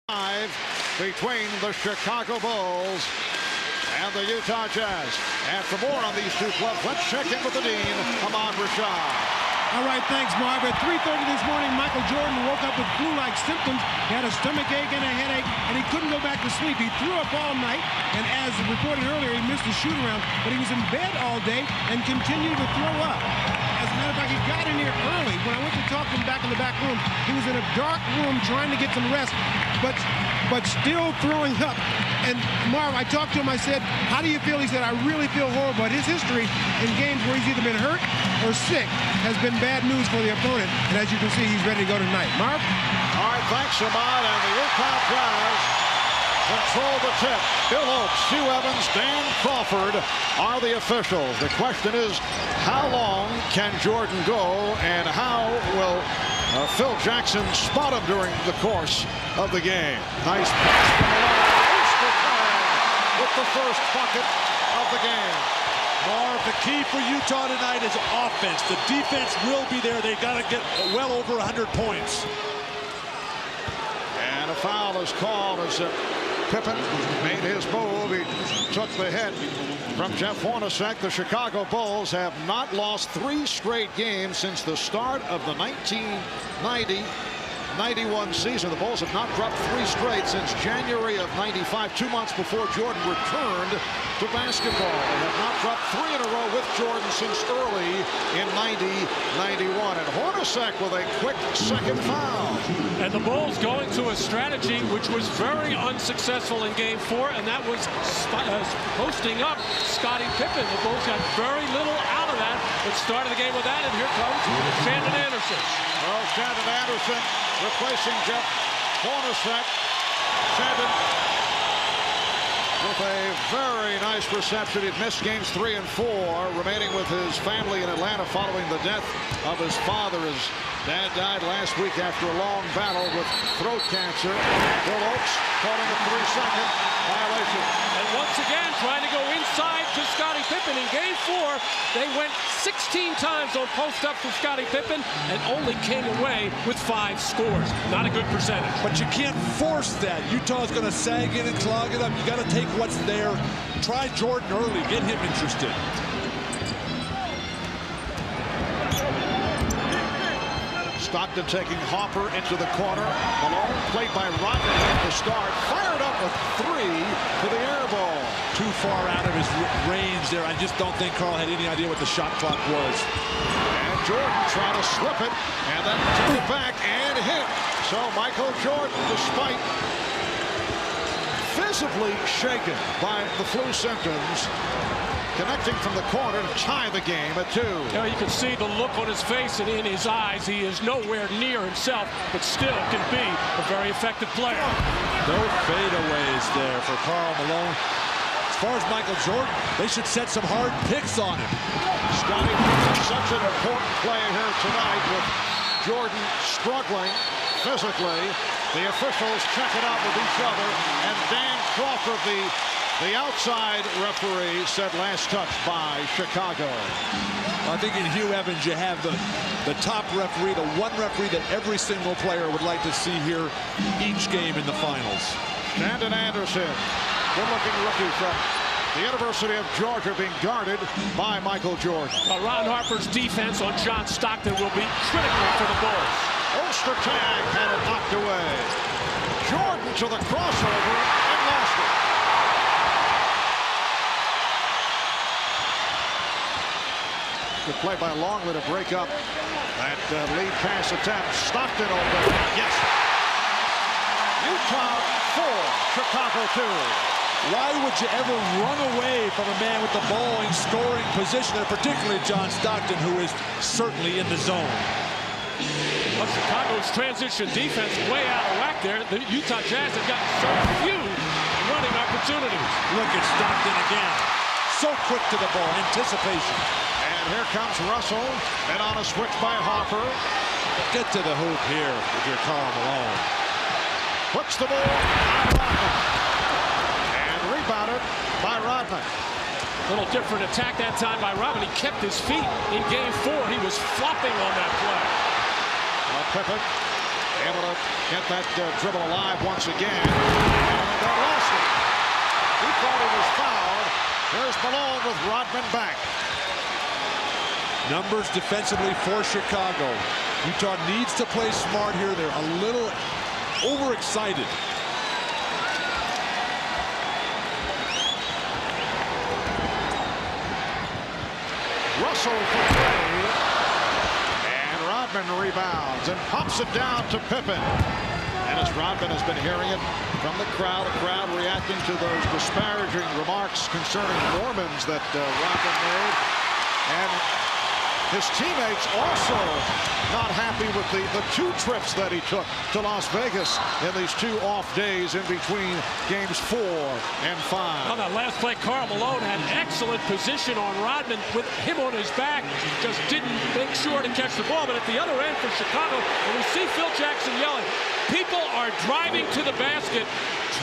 Between the Chicago Bulls and the Utah Jazz. And for more on these two clubs, let's check in with the Dean, Ahmad Rashad. All right, thanks, Marv. At 3:30 this morning, Michael Jordan woke up with flu-like symptoms. He had a stomach ache and a headache, and he couldn't go back to sleep. He threw up all night, and as reported earlier, he missed a shoot-around, but he was in bed all day and continued to throw up. As a matter of fact, he got in here early. When I went to talk to him back in the back room, he was in a dark room trying to get some rest, but still throwing up. And Marv, I talked to him, I said, how do you feel? He said, I really feel horrible. But his history in games where he's either been hurt or sick has been bad news for the opponent. And as you can see, he's ready to go tonight. Marv? All right, thanks, Ahmad. And the Utah Jazz control the tip. Bill Oakes, Hugh Evans, Dan Crawford are the officials. The question is, how long can Jordan go, and how will Phil Jackson spot him during the course of the game? Nice pass from the line. With the first bucket of the game. Marv, the key for Utah tonight is offense. The defense will be there. They got to get well over 100 points. And a foul is called as Pippen made his move. He took the hit from Jeff Hornacek. The Chicago Bulls have not lost 3 straight games since the start of the 1990-91 season. The Bulls have not dropped 3 straight since January of '95, 2 months before Jordan returned to basketball. They have not dropped 3 in a row with Jordan since early in '90-91. And Hornacek with a quick second foul. And the Bulls going to a strategy which was very unsuccessful in Game 4, and that was posting up Scottie Pippen. The Bulls got very little out of that, but started the game with that, and here comes Shandon Anderson. Well, Shandon Anderson replacing Jeff Hornacek. Shandon with a very nice reception. He'd missed games 3 and 4, remaining with his family in Atlanta following the death of his father. His dad died last week after a long battle with throat cancer. Bill Oakes calling a 3-second violation. And once again, trying to go inside to Scottie Pippen. In Game 4, they went 16 times on post-up from Scottie Pippen and only came away with 5 scores. Not a good percentage. But you can't force that. Utah's going to sag in and clog it up. You got to take what's there. Try Jordan early. Get him interested. Stockton taking Hopper into the corner. Malone played by Rodman at the start. Fired up with 3 for the air ball. Too far out of his range there. I just don't think Carl had any idea what the shot clock was. And Jordan trying to slip it and then took it back and hit. So Michael Jordan, despite visibly shaken by the flu symptoms, connecting from the corner to tie the game at 2. You can see the look on his face and in his eyes. He is nowhere near himself, but still can be a very effective player. No fadeaways there for Karl Malone. As far as Michael Jordan, they should set some hard picks on him. Scottie, such an important play here tonight with Jordan struggling physically. The officials check it out with each other, and Dan Crawford, the outside referee, said last touch by Chicago. I think in Hugh Evans you have the top referee, the one referee that every single player would like to see here each game in the finals. Shandon Anderson, good-looking rookie from the University of Georgia, being guarded by Michael Jordan. Ron Harper's defense on John Stockton will be critical for the Bulls. Ostertag had it knocked away. Jordan to the crossover and lost it. Good play by Longley to break up that lead pass attempt. Stockton open. Yes. Utah 4, Chicago 2. Why would you ever run away from a man with the ball in scoring position, and particularly John Stockton, who is certainly in the zone? Well, Chicago's transition defense way out of whack there. The Utah Jazz have gotten so few running opportunities. Look at Stockton again. So quick to the ball. Anticipation. And here comes Russell. And on a switch by Hopper. Get to the hoop here with your Karl Malone. Puts the ball by Rodman. And rebounded by Rodman. A little different attack that time by Rodman. He kept his feet in Game 4. He was flopping on that play. Pippen able to get that dribble alive once again. And they lost it. He thought he was fouled. Here's Malone with Rodman back. Numbers defensively for Chicago. Utah needs to play smart here. They're a little overexcited. Russell for three. And Rodman rebounds and pops it down to Pippen. And as Rodman has been hearing it from the crowd reacting to those disparaging remarks concerning Mormons that Rodman made. And his teammates also not happy with the 2 trips that he took to Las Vegas in these 2 off days in between games 4 and 5. On that last play, Karl Malone had excellent position on Rodman with him on his back. Just didn't make sure to catch the ball. But at the other end for Chicago, and we see Phil Jackson yelling, people are driving to the basket,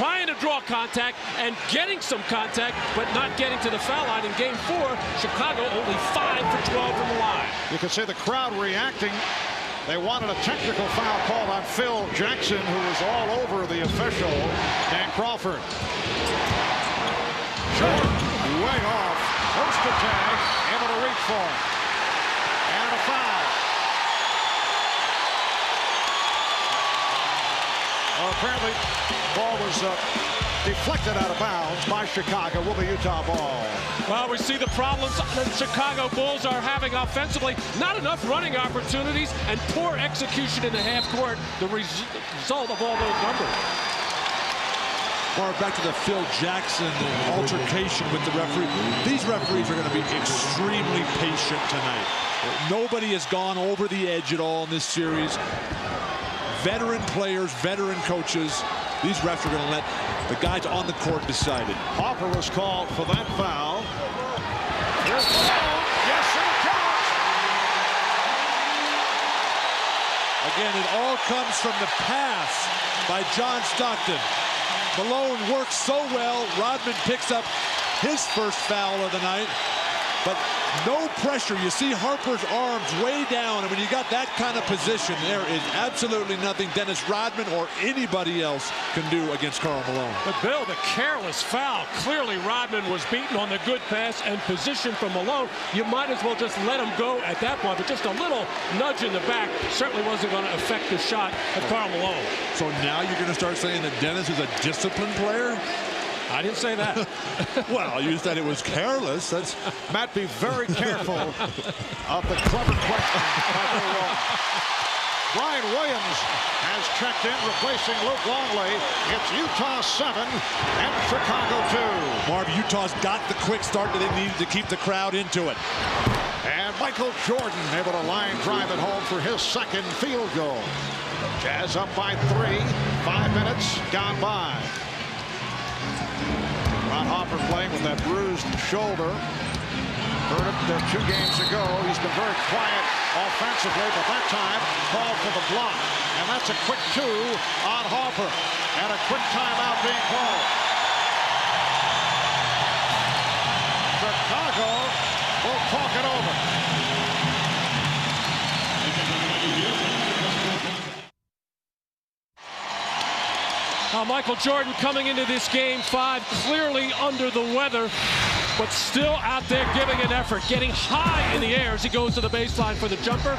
trying to draw contact and getting some contact, but not getting to the foul line. In game 4, Chicago only 5 for 12 from the line. You can see the crowd reacting. They wanted a technical foul called on Phil Jackson, who was all over the official, Dan Crawford. Short, way off, post attack, able to reach for it. And a foul. Well, apparently, ball was deflected out of bounds by Chicago. Will be Utah ball. Well, we see the problems that Chicago Bulls are having offensively. Not enough running opportunities and poor execution in the half court. The result of all those numbers. Mark, back to the Phil Jackson altercation with the referee. These referees are going to be extremely patient tonight. Nobody has gone over the edge at all in this series. Veteran players, veteran coaches. These refs are going to let the guys on the court decide it. Harper was called for that foul. Here's the ball. Yes, it counts. Again, it all comes from the pass by John Stockton. Malone works so well. Rodman picks up his first foul of the night. But no pressure. You see Harper's arms way down. And when you got that kind of position, there is absolutely nothing Dennis Rodman or anybody else can do against Karl Malone. But Bill, the careless foul. Clearly Rodman was beaten on the good pass and position from Malone. You might as well just let him go at that point. But just a little nudge in the back certainly wasn't going to affect the shot of Karl Malone. So now you're going to start saying that Dennis is a disciplined player? I didn't say that. Well, you said it was careless. That's Matt, be very careful of the clever question. Brian Williams has checked in, replacing Luke Longley. It's Utah 7 and Chicago 2. Marv, Utah's got the quick start that they needed to keep the crowd into it. And Michael Jordan able to line drive it home for his second field goal. Jazz up by 3. 5 minutes gone by. Ron Harper playing with that bruised shoulder. Heard it 2 games ago. He's been very quiet offensively, but that time called for the block. And that's a quick 2 on Harper. And a quick timeout being called. Chicago will talk it over. Michael Jordan coming into this game 5 clearly under the weather, but still out there giving an effort, getting high in the air as he goes to the baseline for the jumper.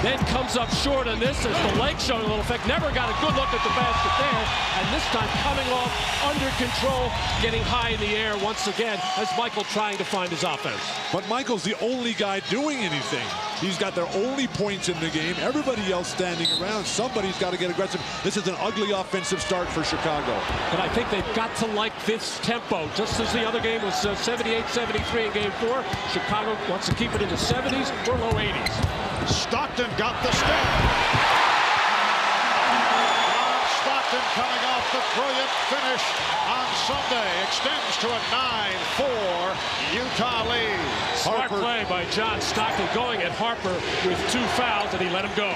Then comes up short on this as the leg showing a little effect. Never got a good look at the basket there. And this time coming off under control, getting high in the air once again as Michael trying to find his offense. But Michael's the only guy doing anything. He's got their only points in the game. Everybody else standing around. Somebody's got to get aggressive. This is an ugly offensive start for Chicago. But I think they've got to like this tempo. Just as the other game was 78-73 in game 4, Chicago wants to keep it in the 70s or low 80s. Stockton got the step. Stockton coming off the brilliant finish on Sunday. Extends to a 9-4 Utah lead. Smart play by John Stockton going at Harper with 2 fouls, and he let him go.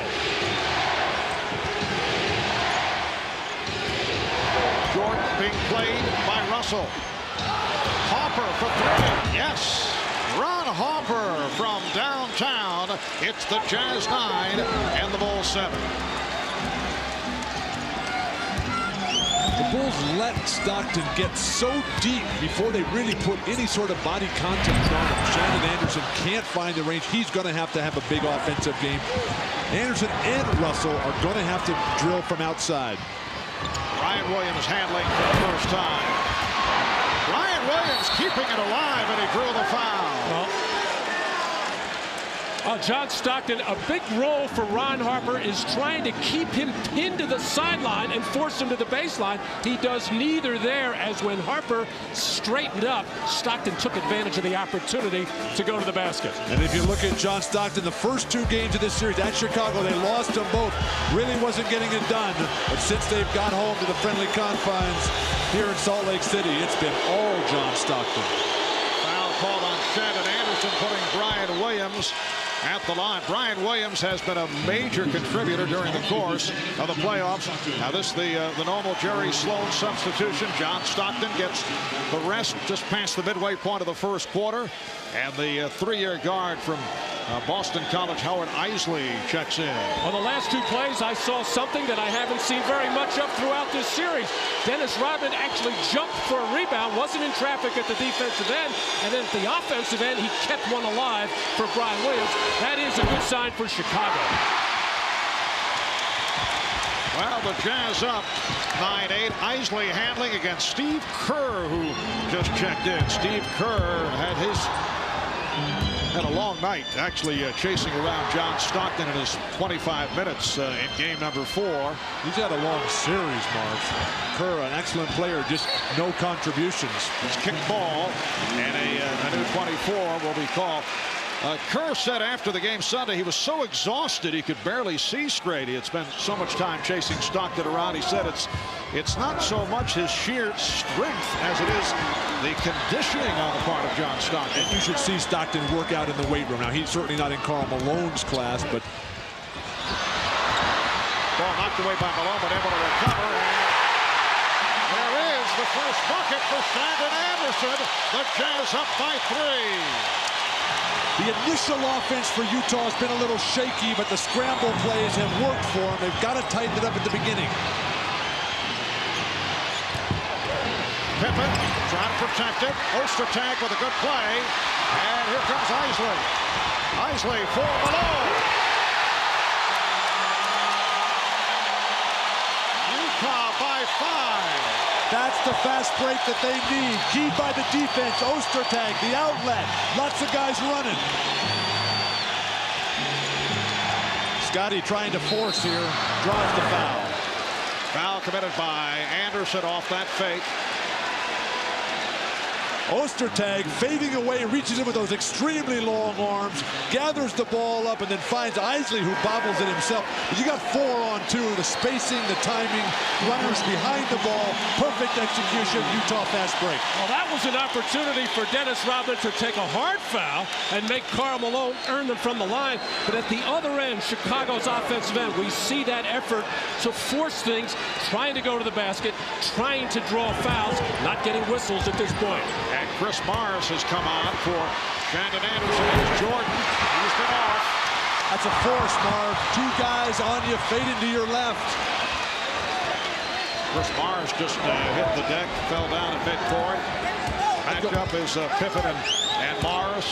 Jordan being played by Russell. Harper for 3. Yes. Ron Harper from downtown. It's the Jazz 9 and the Bulls 7. The Bulls let Stockton get so deep before they really put any sort of body contact on him. Shannon Anderson can't find the range. He's going to have a big offensive game. Anderson and Russell are going to have to drill from outside. Ryan Williams handling for the first time. Ryan Williams keeping it alive, and he drew the foul. John Stockton, a big role for Ron Harper is trying to keep him pinned to the sideline and force him to the baseline. He does neither there, as when Harper straightened up, Stockton took advantage of the opportunity to go to the basket. And if you look at John Stockton, the first 2 games of this series at Chicago, they lost them both. Really wasn't getting it done. But since they've got home to the friendly confines here in Salt Lake City, it's been all John Stockton. Foul called on Shannon Anderson, putting Brian Williams at the line. Brian Williams has been a major contributor during the course of the playoffs. Now this the normal Jerry Sloan substitution. John Stockton gets the rest just past the midway point of the first quarter. And the 3-year guard from Boston College, Howard Isley, checks in. On the last 2 plays, I saw something that I haven't seen very much of throughout this series. Dennis Rodman actually jumped for a rebound, wasn't in traffic at the defensive end, and then at the offensive end, he kept one alive for Brian Williams. That is a good sign for Chicago. Well, the Jazz up 9-8. Isley handling against Steve Kerr, who just checked in. Steve Kerr had a long night, actually chasing around John Stockton in his 25 minutes in game number 4. He's had a long series, Mark. Kerr, an excellent player, just no contributions. It's kick ball, and a new 24 will be called. Kerr said after the game Sunday he was so exhausted he could barely see straight. He had spent so much time chasing Stockton around. He said it's not so much his sheer strength as it is the conditioning on the part of John Stockton. And you should see Stockton work out in the weight room. Now, he's certainly not in Karl Malone's class, but... Ball knocked away by Malone, but able to recover. And there is the first bucket for Shannon Anderson. The Jazz up by 3. The initial offense for Utah has been a little shaky, but the scramble plays have worked for them. They've got to tighten it up at the beginning. Pippen trying to protect it. Ostertag with a good play. And here comes Isley. Isley for Malone. Utah by 5. That's the fast break that they need. Keyed by the defense. Ostertag, the outlet. Lots of guys running. Scotty trying to force here. Draws the foul. Foul committed by Anderson off that fake. Ostertag fading away, reaches in with those extremely long arms, gathers the ball up, and then finds Isley, who bobbles it himself. But you got 4 on 2, the spacing, the timing, runners behind the ball, perfect execution, Utah fast break. Well, that was an opportunity for Dennis Rodman to take a hard foul and make Karl Malone earn them from the line. But at the other end, Chicago's offensive end, we see that effort to force things, trying to go to the basket, trying to draw fouls, not getting whistles at this point. And Chris Mars has come on for Shannon Anderson. Here's Jordan. He's been off. That's a force, Marv. 2 guys on you, fading to your left. Chris Mars just hit the deck, fell down at midcourt. Matchup is Pippen and Mars.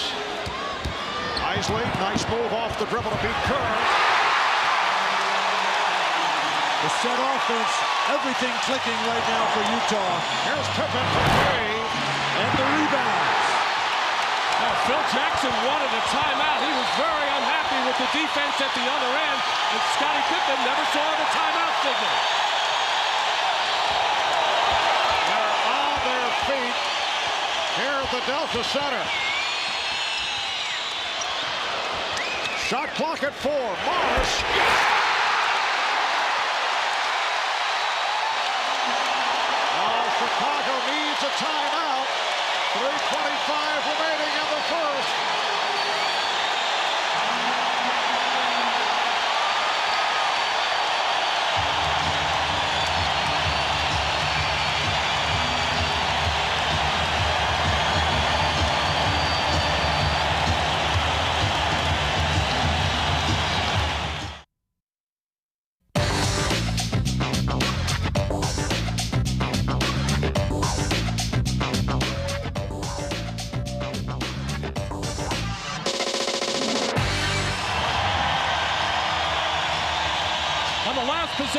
Isley, nice move off the dribble to beat Kerr. The set offense, everything clicking right now for Utah. Here's Pippen for 3. And the rebounds. Now, Phil Jackson wanted a timeout. He was very unhappy with the defense at the other end, and Scottie Pippen never saw the timeout signal. They're on their feet here at the Delta Center. Shot clock at 4. Morris. Oh, Chicago needs a timeout. 3:25 remaining in the first.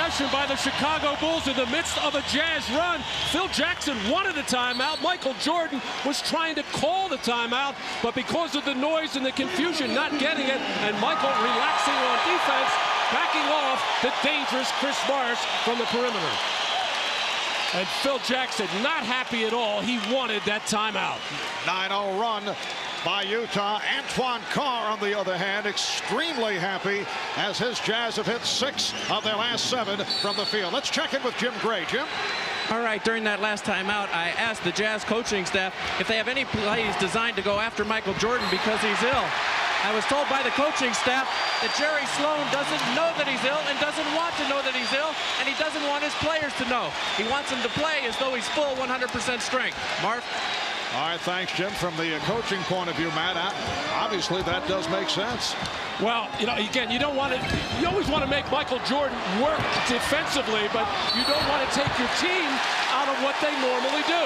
possession by the Chicago Bulls in the midst of a Jazz run. Phil Jackson wanted a timeout. Michael Jordan was trying to call the timeout, but because of the noise and the confusion, not getting it, and Michael relaxing on defense, backing off the dangerous Chris Morris from the perimeter. And Phil Jackson not happy at all. He wanted that timeout. 9-0 run by Utah. Antoine Carr, on the other hand, extremely happy as his Jazz have hit 6 of their last 7 from the field. Let's check in with Jim Gray. Jim? All right, during that last timeout, I asked the Jazz coaching staff if they have any plays designed to go after Michael Jordan because he's ill. I was told by the coaching staff that Jerry Sloan doesn't know that he's ill and doesn't want to know that he's ill, and he doesn't want his players to know. He wants them to play as though he's full 100% strength. Marv? All right, thanks, Jim. From the coaching point of view, Matt, obviously that does make sense. Well, you know, again, you don't want to, you always want to make Michael Jordan work defensively, but you don't want to take your team out of what they normally do.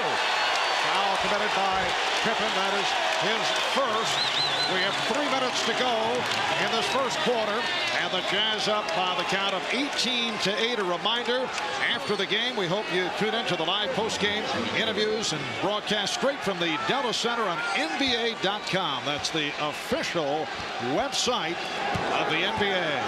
Foul committed by Pippen. That is his first. We have 3 minutes to go in this first quarter, and the Jazz up by the count of 18-8. A reminder, after the game, we hope you tune into the live post-game interviews and broadcast straight from the Delta Center on NBA.com. That's the official website of the NBA.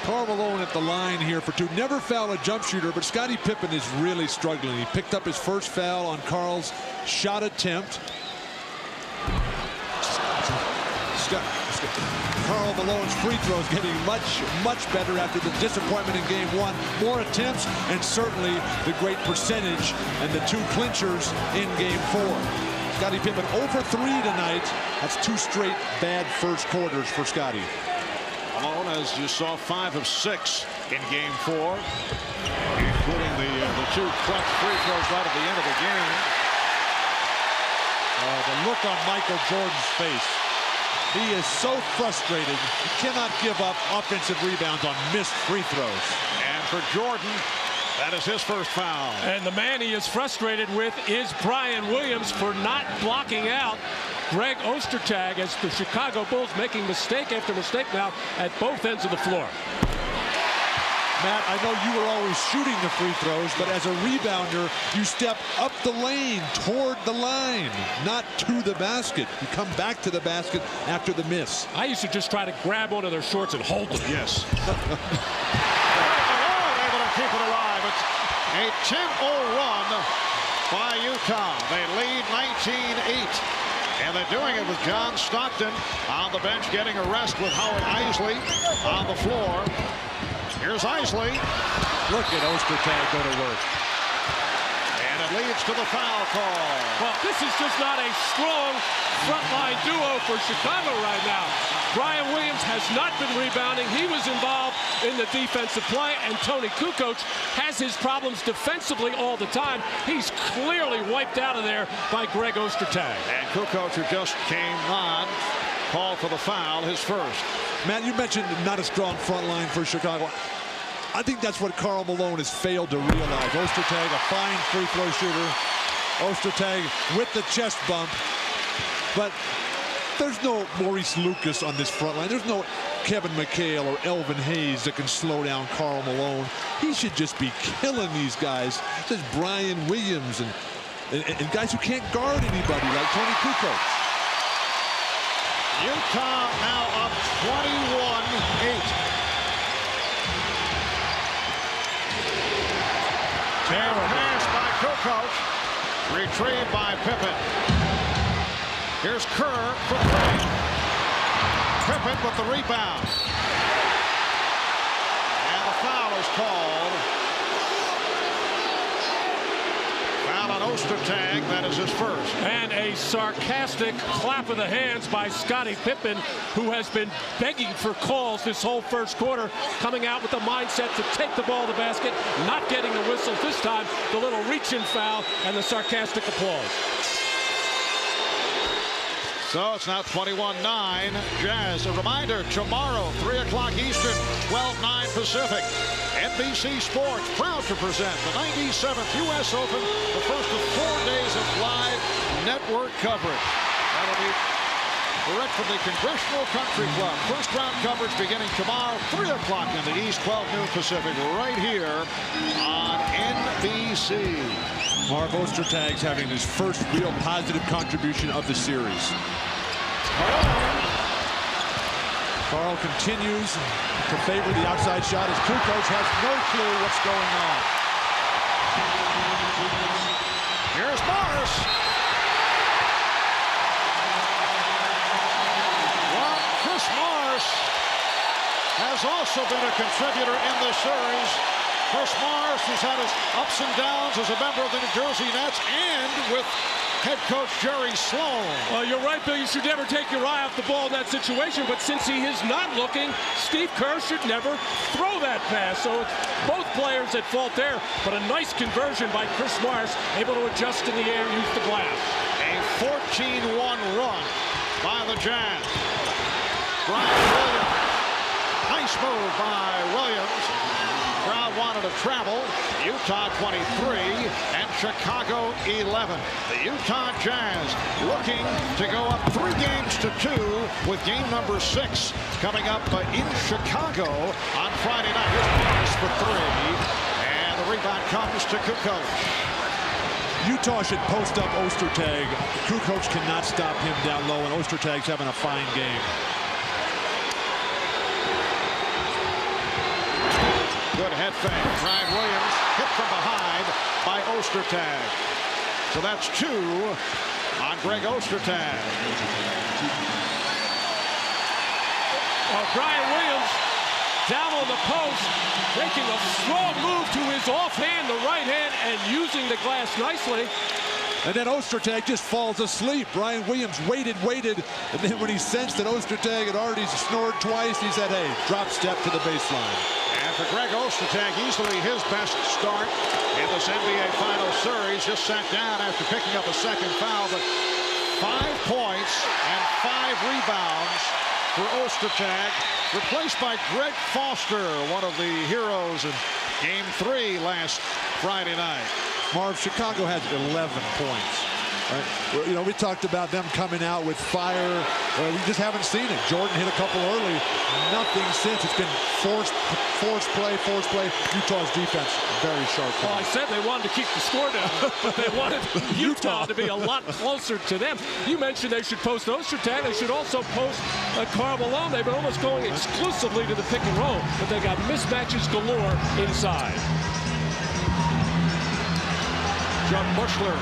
Karl Malone at the line here for 2. Never foul a jump shooter, but Scottie Pippen is really struggling. He picked up his first foul on Karl's shot attempt. Karl Malone's free throws getting much better after the disappointment in game 1. More attempts and certainly the great percentage and the 2 clinchers in game 4. Scottie Pippen 0 for 3 tonight. That's 2 straight bad first quarters for Scottie. Malone, as you saw, 5 of 6 in game 4, including the 2 clutch free throws right at the end of the game. The look on Michael Jordan's face. He is so frustrated. He cannot give up offensive rebounds on missed free throws. And for Jordan, that is his first foul. And the man he is frustrated with is Brian Williams for not blocking out Greg Ostertag, as the Chicago Bulls making mistake after mistake now at both ends of the floor. Matt, I know you were always shooting the free throws, but as a rebounder, you step up the lane toward the line, not to the basket. You come back to the basket after the miss. I used to just try to grab one of their shorts and hold them. Yes. Able to keep it alive. It's a 10-0 run by Utah. They lead 19-8. And they're doing it with John Stockton on the bench, getting a rest with Howard Eisley on the floor. Here's Eisley. Look at Ostertag go to work. And it leads to the foul call. Well, this is just not a strong frontline duo for Chicago right now. Brian Williams has not been rebounding. He was involved in the defensive play, and Tony Kukoc has his problems defensively all the time. He's clearly wiped out of there by Greg Ostertag. And Kukoc, who just came on, called for the foul, his first. Matt, you mentioned not a strong front line for Chicago. I think that's what Karl Malone has failed to realize. Ostertag, a fine free throw shooter. Ostertag with the chest bump. But there's no Maurice Lucas on this front line. There's no Kevin McHale or Elvin Hayes that can slow down Karl Malone. He should just be killing these guys. There's Brian Williams and guys who can't guard anybody like Tony Kukoc. Utah now up 21-8. Terrible pass by Kukoc, retrieved by Pippen. Here's Kerr for 3. Pippen with the rebound. And the foul is called. Foul on Ostertag, that is his first. And a sarcastic clap of the hands by Scottie Pippen, who has been begging for calls this whole first quarter, coming out with the mindset to take the ball to the basket, not getting the whistles this time, the little reach-in foul, and the sarcastic applause. So it's now 21-9 Jazz. A reminder, tomorrow, 3 o'clock Eastern, 12/9 Pacific. NBC Sports proud to present the 97th U.S. Open, the first of 4 days of live network coverage. That'll be direct from the Congressional Country Club. First round coverage beginning tomorrow, 3 o'clock in the East, 12 noon Pacific, right here on NBC. Marv Ostertag's having his first real positive contribution of the series. Carl continues to favor the outside shot as crew coach has no clue what's going on. Here's Morris. Well, Chris Morris has also been a contributor in this series. Chris Morris has had his ups and downs as a member of the New Jersey Nets and with head coach Jerry Sloan. Well, you're right, Bill. You should never take your eye off the ball in that situation. But since he is not looking, Steve Kerr should never throw that pass. So it's both players at fault there. But a nice conversion by Chris Morris, able to adjust in the air, use the glass. A 14-1 run by the Jazz. Brian Williams. Nice move by Williams. Crowd wanted to travel. Utah 23 and Chicago 11. The Utah Jazz looking to go up 3 games to 2 with game number 6 coming up in Chicago on Friday night. Here's Morris for 3, and the rebound comes to Kukoc. Utah should post up Ostertag. Kukoc cannot stop him down low, and Ostertag's having a fine game. Good head fake. Brian Williams hit from behind by Ostertag. So that's 2 on Greg Ostertag. Brian Williams down on the post, making a strong move to his offhand, the right hand, and using the glass nicely. And then Ostertag just falls asleep. Brian Williams waited, and then when he sensed that Ostertag had already snored twice, he said, hey, drop step to the baseline. And for Greg Ostertag, easily his best start in this NBA Finals series. Just sat down after picking up a second foul, but 5 points and 5 rebounds for Ostertag, replaced by Greg Foster, one of the heroes in Game 3 last Friday night. Marv, Chicago has 11 points. Right? Well, you know, we talked about them coming out with fire. We just haven't seen it. Jordan hit a couple early. Nothing since. It's been forced play. Utah's defense, very sharp. Well, I said they wanted to keep the score down, but they wanted Utah to be a lot closer to them. You mentioned they should post Ostertag. They should also post Karl Malone. They've been almost going exclusively to the pick and roll, but they got mismatches galore inside. Chuck Bushler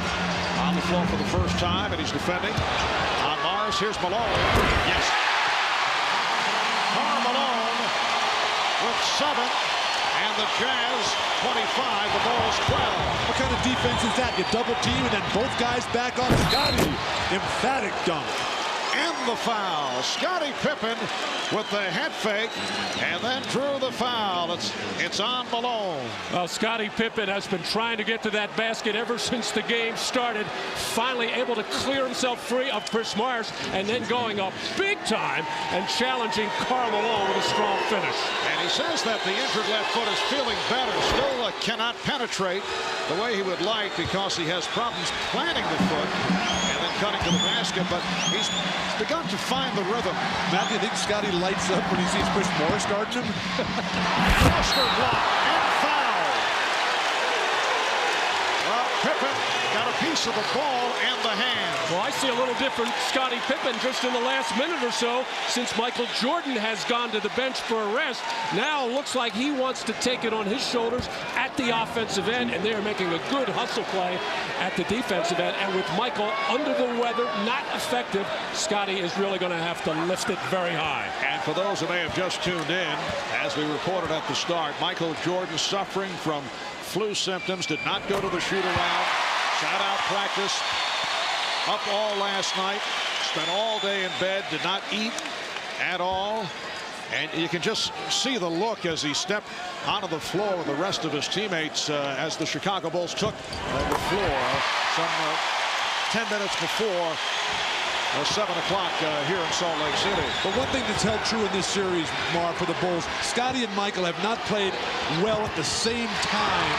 on the floor for the first time, and he's defending on Morris. Here's Malone. Yes. Karl Malone with 7, and the Jazz 25. The Bulls 12. What kind of defense is that? You double team, and then both guys back on Scotty. Emphatic dunk. And the foul. Scottie Pippen with the head fake and then drew the foul. It's on Malone. Well, Scottie Pippen has been trying to get to that basket ever since the game started. Finally able to clear himself free of Chris Morris and then going up big time and challenging Karl Malone with a strong finish. And he says that the injured left foot is feeling better. Still cannot penetrate the way he would like because he has problems planting the foot and then cutting to the basket, but he's begun to find the rhythm. Matt, do you think Scotty lights up when he sees Chris Morris guarding him? Foster block and foul. Well, Pippen got a piece of the ball and the hand. Well, I see a little different Scottie Pippen just in the last minute or so since Michael Jordan has gone to the bench for a rest. Now it looks like he wants to take it on his shoulders at the offensive end, and they are making a good hustle play at the defensive end. And with Michael under the weather, not effective, Scotty is really going to have to lift it very high. And for those who may have just tuned in, as we reported at the start, Michael Jordan suffering from flu symptoms, did not go to the shoot-around, sat out practice, up all last night, spent all day in bed, did not eat at all. And you can just see the look as he stepped onto the floor with the rest of his teammates as the Chicago Bulls took the floor some 10 minutes before 7 o'clock here in Salt Lake City. But one thing that's held true in this series, Mark, for the Bulls, Scotty and Michael have not played well at the same time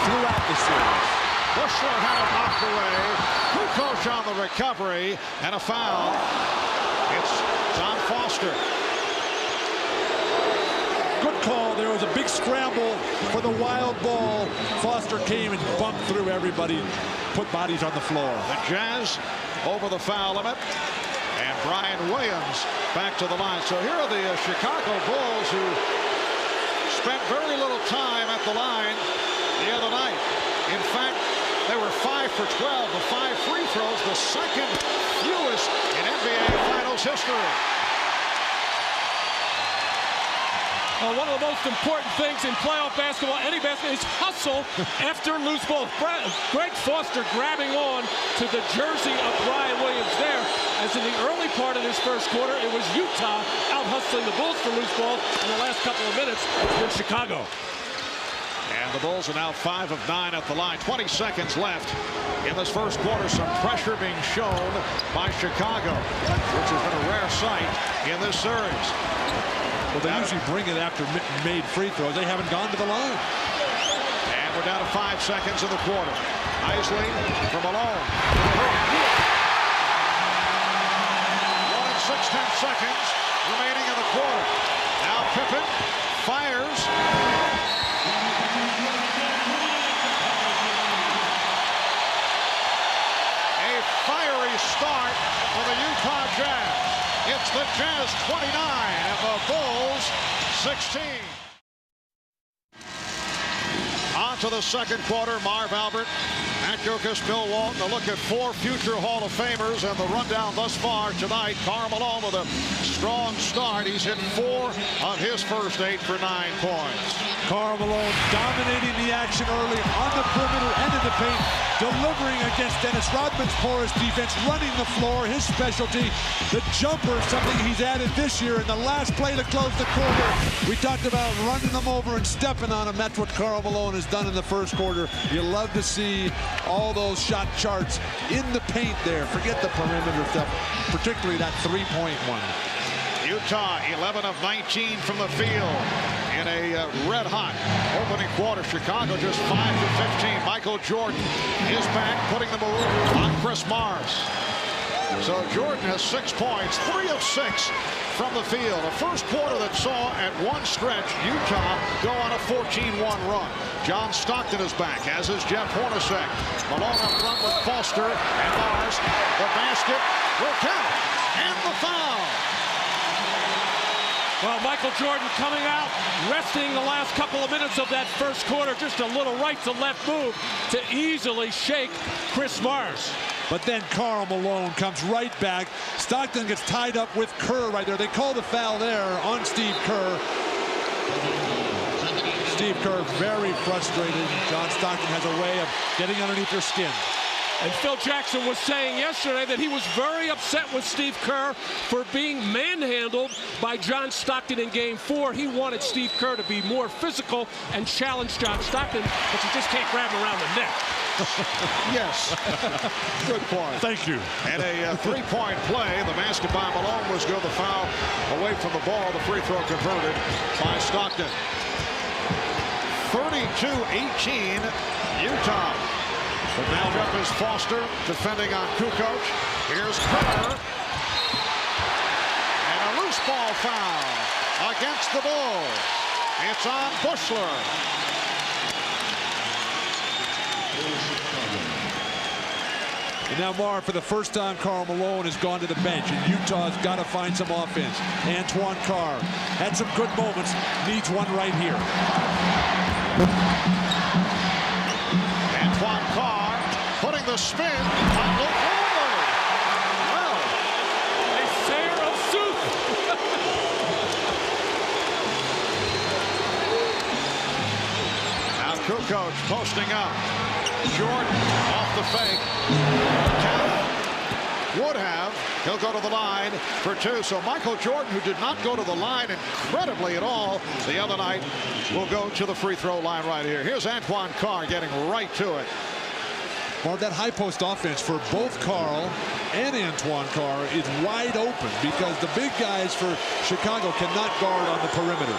throughout the series. Bushler had it knocked away. Kukoc on the recovery, and a foul. It's John Foster. Good call. There was a big scramble for the wild ball. Foster came and bumped through everybody, put bodies on the floor. The Jazz over the foul limit, and Brian Williams back to the line. So here are the Chicago Bulls, who spent very little time at the line the other night. In fact, they were 5 for 12, the 5 free throws, the second fewest in NBA Finals history. One of the most important things in playoff basketball, any basketball, is hustle after loose balls. Greg Foster grabbing on to the jersey of Brian Williams there, as in the early part of this first quarter, it was Utah out hustling the Bulls for loose balls. In the last couple of minutes, it's been Chicago. And the Bulls are now 5 of 9 at the line. 20 seconds left in this first quarter. Some pressure being shown by Chicago, which has been a rare sight in this series. Well, they usually bring it after made free throws. They haven't gone to the line. And we're down to 5 seconds in the quarter. Isley from Malone. 1 and 6/10 seconds remaining in the quarter. Now Pippen fires. A fiery start for the Utah Jazz. It's the Jazz 29 and the Bulls 16. On to the second quarter. Marv Albert, Matt Jokic, Bill Walton. A look at 4 future Hall of Famers and the rundown thus far tonight. Karl Malone with a strong start. He's hit 4 of his first 8 for 9 points. Karl Malone dominating the action early on the perimeter and in the paint, delivering against Dennis Rodman's porous defense, running the floor, his specialty. The jumper, something he's added this year in the last play to close the quarter. We talked about running them over and stepping on them. That's what Karl Malone has done in the first quarter. You love to see all those shot charts in the paint there. Forget the perimeter stuff, particularly that three-point one. Utah 11 of 19 from the field in a red-hot opening quarter. Chicago just 5 for 15. Michael Jordan is back, putting the move on Chris Morris. So Jordan has 6 points, 3 of 6 from the field. A first quarter that saw at one stretch Utah go on a 14-1 run. John Stockton is back, as is Jeff Hornacek. Malone up front with Foster and Morris. The basket will count, and the foul. Well, Michael Jordan coming out, resting the last couple of minutes of that first quarter. Just a little right-to-left move to easily shake Chris Morris. But then Karl Malone comes right back. Stockton gets tied up with Kerr right there. They call the foul there on Steve Kerr. Steve Kerr very frustrated. John Stockton has a way of getting underneath their skin. And Phil Jackson was saying yesterday that he was very upset with Steve Kerr for being manhandled by John Stockton in Game 4. He wanted Steve Kerr to be more physical and challenge John Stockton, but you just can't grab him around the neck. Yes. Good point. Thank you. And a three-point play. The basket by Malone was good. The foul away from the ball. The free throw converted by Stockton. 32-18, Utah. The matchup is Foster defending on Kukoc. Here's Kerr. And a loose ball foul against the Bulls. It's on Bushler. And now, Marv, for the first time, Karl Malone has gone to the bench, and Utah's got to find some offense. Antoine Carr had some good moments, needs one right here. Antoine Carr putting the spin on Luke Longley. Well, a sayer of soup. now Kukoc posting up. Jordan off the fake. Count would have. He'll go to the line for 2. So Michael Jordan, who did not go to the line incredibly at all the other night, will go to the free throw line right here. Here's Antoine Carr getting right to it. Well, that high post offense for both Karl and Antoine Carr is wide open because the big guys for Chicago cannot guard on the perimeter.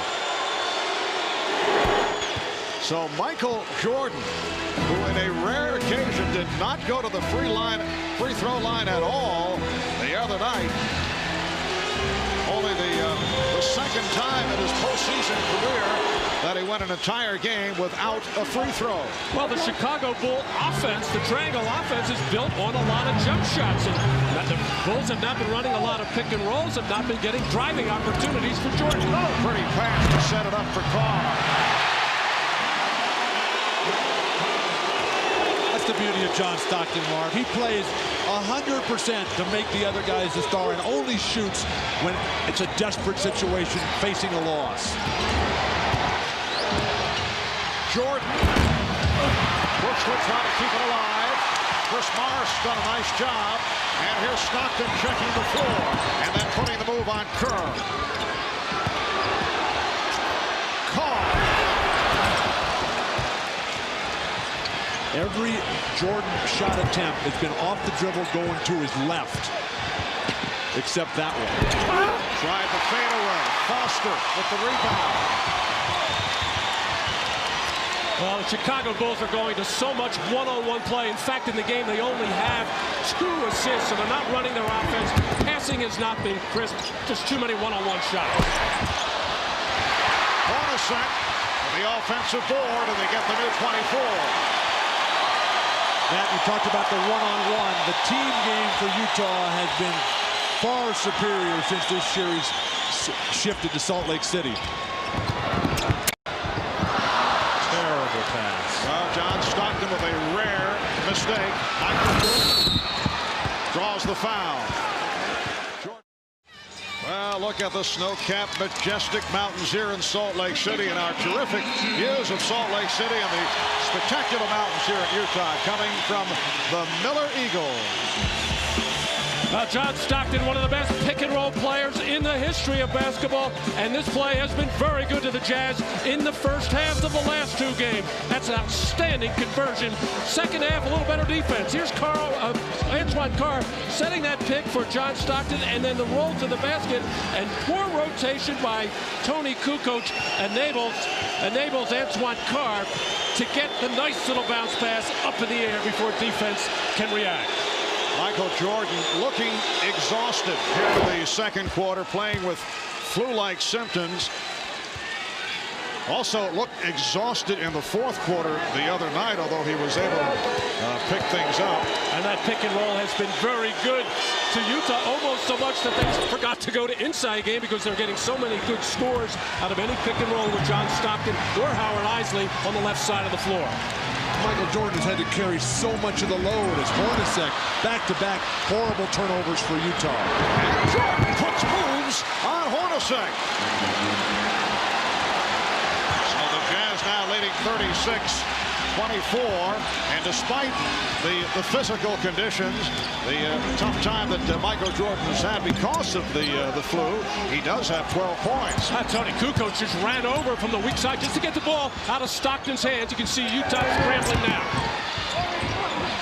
So Michael Jordan, who in a rare occasion did did not go to the free throw line at all the other night. Only the second time in his postseason career that he went an entire game without a free throw. Well, the Chicago Bull offense, the triangle offense, is built on a lot of jump shots. And the Bulls have not been running a lot of pick and rolls, have not been getting driving opportunities for Jordan. Oh, pretty pass to set it up for Carr. That's the beauty of John Stockton, Mark. He plays 100% to make the other guys the star and only shoots when it's a desperate situation facing a loss. Jordan. Brooks will try to keep it alive. Chris Morris done a nice job. And here's Stockton checking the floor. And then putting the move on Kerr. Carr. Every Jordan shot attempt has been off the dribble going to his left. Except that one. Tried the fadeaway. Foster with the rebound. Well, the Chicago Bulls are going to so much one-on-one play. In fact, in the game, they only have 2 assists, so they're not running their offense. Passing has not been crisp. Just too many one-on-one shots. Hornacek with the offensive board, and they get the new 24. Matt, you talked about the one-on-one. The team game for Utah has been far superior since this series shifted to Salt Lake City. Terrible pass. Well, John Stockton with a rare mistake. Michael draws the foul. Well, look at the snow-capped, majestic mountains here in Salt Lake City and our terrific views of Salt Lake City and the spectacular mountains here in Utah coming from the Miller Eagles. John Stockton, one of the best pick-and-roll players in the history of basketball, and this play has been very good to the Jazz in the first half of the last 2 games. That's an outstanding conversion. Second half, a little better defense. Here's Antoine Carr setting that pick for John Stockton, and then the roll to the basket, and poor rotation by Tony Kukoc enables Antoine Carr to get the nice little bounce pass up in the air before defense can react. Michael Jordan looking exhausted here in the second quarter, playing with flu-like symptoms. Also looked exhausted in the fourth quarter the other night, although he was able to pick things up. And that pick and roll has been very good to Utah, almost so much that they forgot to go to inside game because they're getting so many good scores out of any pick and roll with John Stockton or Howard Isley on the left side of the floor. Michael Jordan has had to carry so much of the load as Hornacek back-to-back horrible turnovers for Utah. And Jordan puts moves on Hornacek. So the Jazz now leading 36-24, and despite the physical conditions, the tough time that Michael Jordan has had because of the flu, he does have 12 points. Tony Kukoc just ran over from the weak side just to get the ball out of Stockton's hands. You can see Utah scrambling now.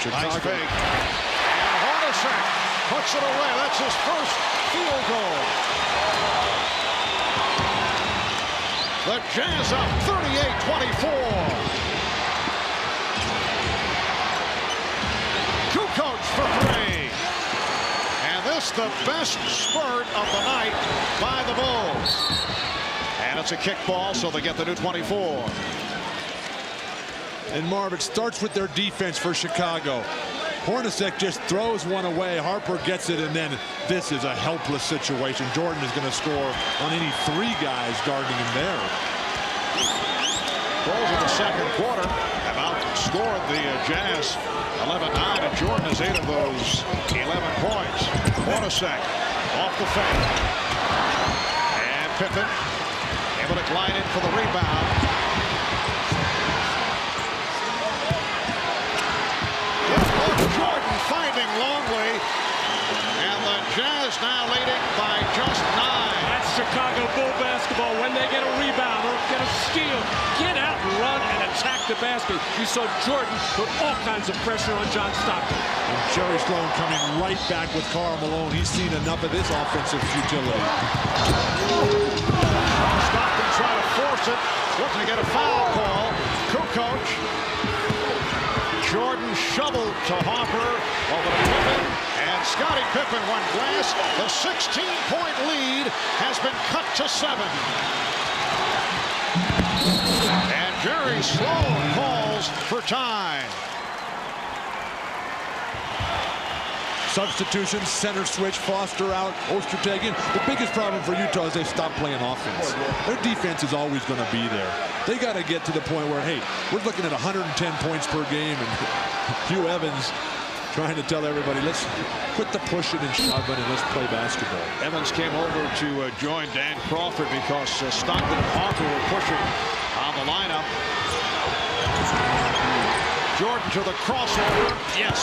Nice fake. And Hornacek puts it away. That's his first field goal. The Jazz up 38-24. Kukoc for 3. And this the best spurt of the night by the Bulls. And it's a kickball, so they get the new 24. And Marv, it starts with their defense for Chicago. Hornacek just throws one away. Harper gets it, and then this is a helpless situation. Jordan is going to score on any 3 guys guarding him there. Bulls in the second quarter have outscored the Jazz 11-9, and Jordan has 8 of those 11 points. Hornacek off the fake. And Pippen able to glide in for the rebound. Jordan finding Longley, and the Jazz now leading by just 9. That's Chicago Bull basketball. When they get a rebound or get a steal, get out and run and attack the basket. You saw Jordan put all kinds of pressure on John Stockton. And Jerry Sloan coming right back with Karl Malone. He's seen enough of this offensive futility. Stockton trying to force it, looking to get a foul call. Kukoc. Jordan shovel to Harper, over to Pippen, and Scottie Pippen went glass. The 16-point lead has been cut to 7. And Jerry Sloan calls for time. Substitution, center switch, Foster out, Ostertag in. The biggest problem for Utah is they stopped playing offense. Their defense is always going to be there. They got to get to the point where, hey, we're looking at 110 points per game, and Hugh Evans trying to tell everybody, let's quit the pushing and shoving and let's play basketball. Evans came over to join Dan Crawford because Stockton and Harper were pushing on the lineup. Jordan to the crossover. Yes.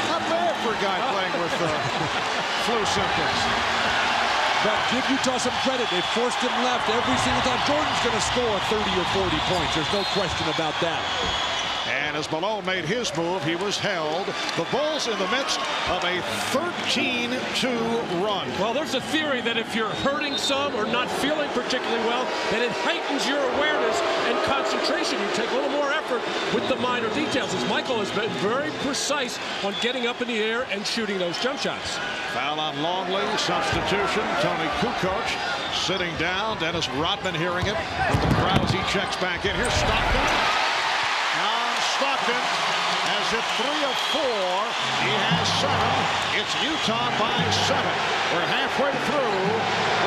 Not bad for a guy playing with flu symptoms. But give Utah some credit. They forced him left every single time. Jordan's going to score 30 or 40 points. There's no question about that. And as Malone made his move, he was held. The Bulls in the midst of a 13-2 run. Well, there's a theory that if you're hurting some or not feeling particularly well, that it heightens your awareness and concentration. You take a little more effort with the minor details, as Michael has been very precise on getting up in the air and shooting those jump shots. Foul on Longley, substitution. Tony Kukoc sitting down. Dennis Rodman hearing it from the crowds. He checks back in. Here's Stockton. Stockton has hit 3 of 4. He has 7. It's Utah by 7. We're halfway through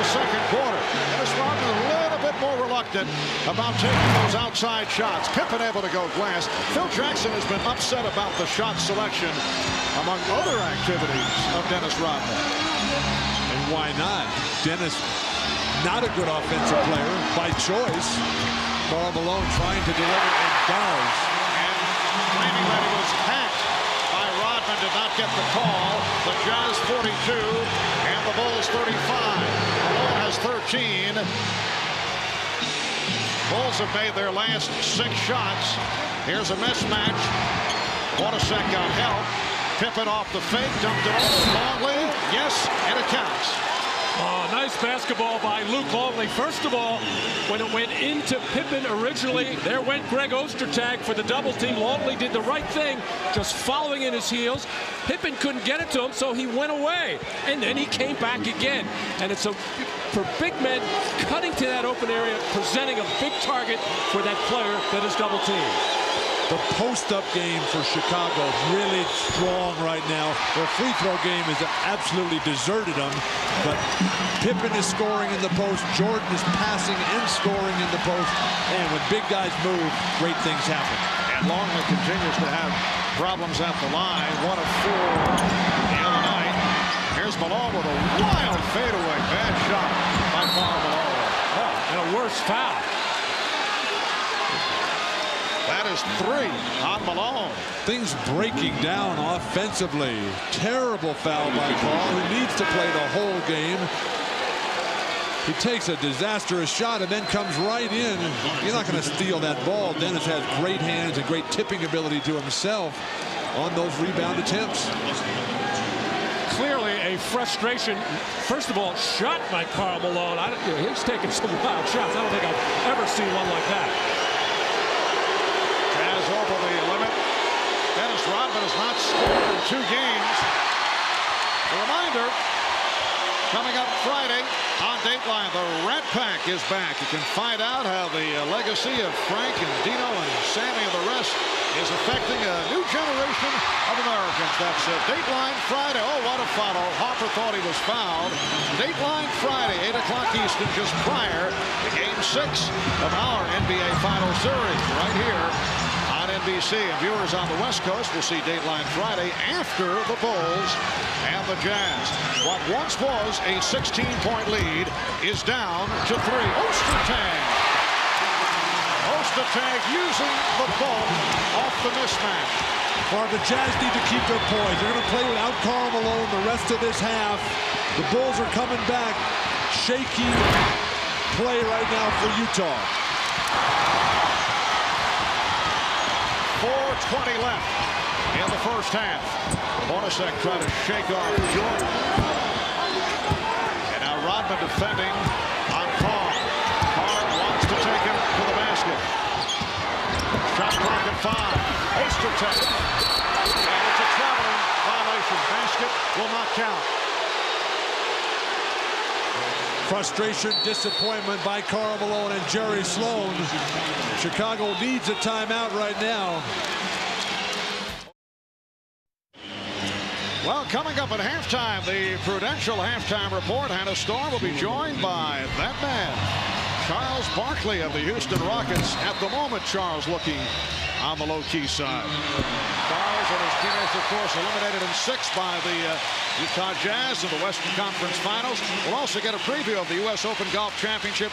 the second quarter. Dennis Rodman a little bit more reluctant about taking those outside shots. Pippen able to go glass. Phil Jackson has been upset about the shot selection among other activities of Dennis Rodman. And why not? Dennis, not a good offensive player by choice. Karl Malone trying to deliver and does. Claiming that he was hacked by Rodman, did not get the call. The Jazz 42 and the Bulls 35. Malone has 13. Bulls have made their last 6 shots. Here's a mismatch. Hornacek got help. Pippen off the fake, dumped it over Longley. Yes, and it counts. Oh, nice basketball by Luke Longley. First of all, when it went into Pippen originally, there went Greg Ostertag for the double team. Longley did the right thing, just following in his heels. Pippen couldn't get it to him, so he went away. And then he came back again. And it's for big men cutting to that open area, presenting a big target for that player that is double teamed. The post-up game for Chicago really strong right now. Their free throw game has absolutely deserted them. But Pippen is scoring in the post. Jordan is passing and scoring in the post. And when big guys move, great things happen. And Longley continues to have problems at the line. 1 of 4 the other night. Here's Malone with a wild fadeaway. Bad shot by Karl Malone. Oh, and a worse foul. That is 3 on Malone. Things breaking down offensively. Terrible foul by Karl, who needs to play the whole game. He takes a disastrous shot and then comes right in. You're not going to steal that ball. Dennis has great hands and great tipping ability to himself on those rebound attempts. Clearly a frustration. First of all, shot by Karl Malone. He's taking some wild shots. I don't think I've ever seen one like that. Over the limit. Dennis Rodman has not scored in 2 games. A reminder, coming up Friday on Dateline, the Rat Pack is back. You can find out how the legacy of Frank and Dino and Sammy and the rest is affecting a new generation of Americans. That's Dateline Friday. Oh, what a follow. Harper thought he was fouled. Dateline Friday, 8 o'clock Eastern, just prior to Game 6 of our NBA Final Series right here on NBC. And viewers on the West Coast will see Dateline Friday after the Bulls and the Jazz. What once was a 16-point lead is down to 3. Ostertag using the ball off the mismatch. Well, the Jazz need to keep their poise. They're going to play without Karl Malone the rest of this half. The Bulls are coming back. Shaky play right now for Utah. 4:20 left in the first half. Hornacek trying to shake off Jordan. And now Rodman defending on Karl. Karl wants to take him to the basket. Shot clock at Ostertag. And it's a traveling violation. Basket will not count. Frustration, disappointment by Karl Malone and Jerry Sloan. Chicago needs a timeout right now. Well, coming up at halftime, the Prudential halftime report. Hannah Storm will be joined by that man, Charles Barkley of the Houston Rockets. At the moment, Charles looking on the low-key side. Charles and his teammates, of course, eliminated in 6 by the Utah Jazz in the Western Conference Finals. We'll also get a preview of the U.S. Open Golf Championship,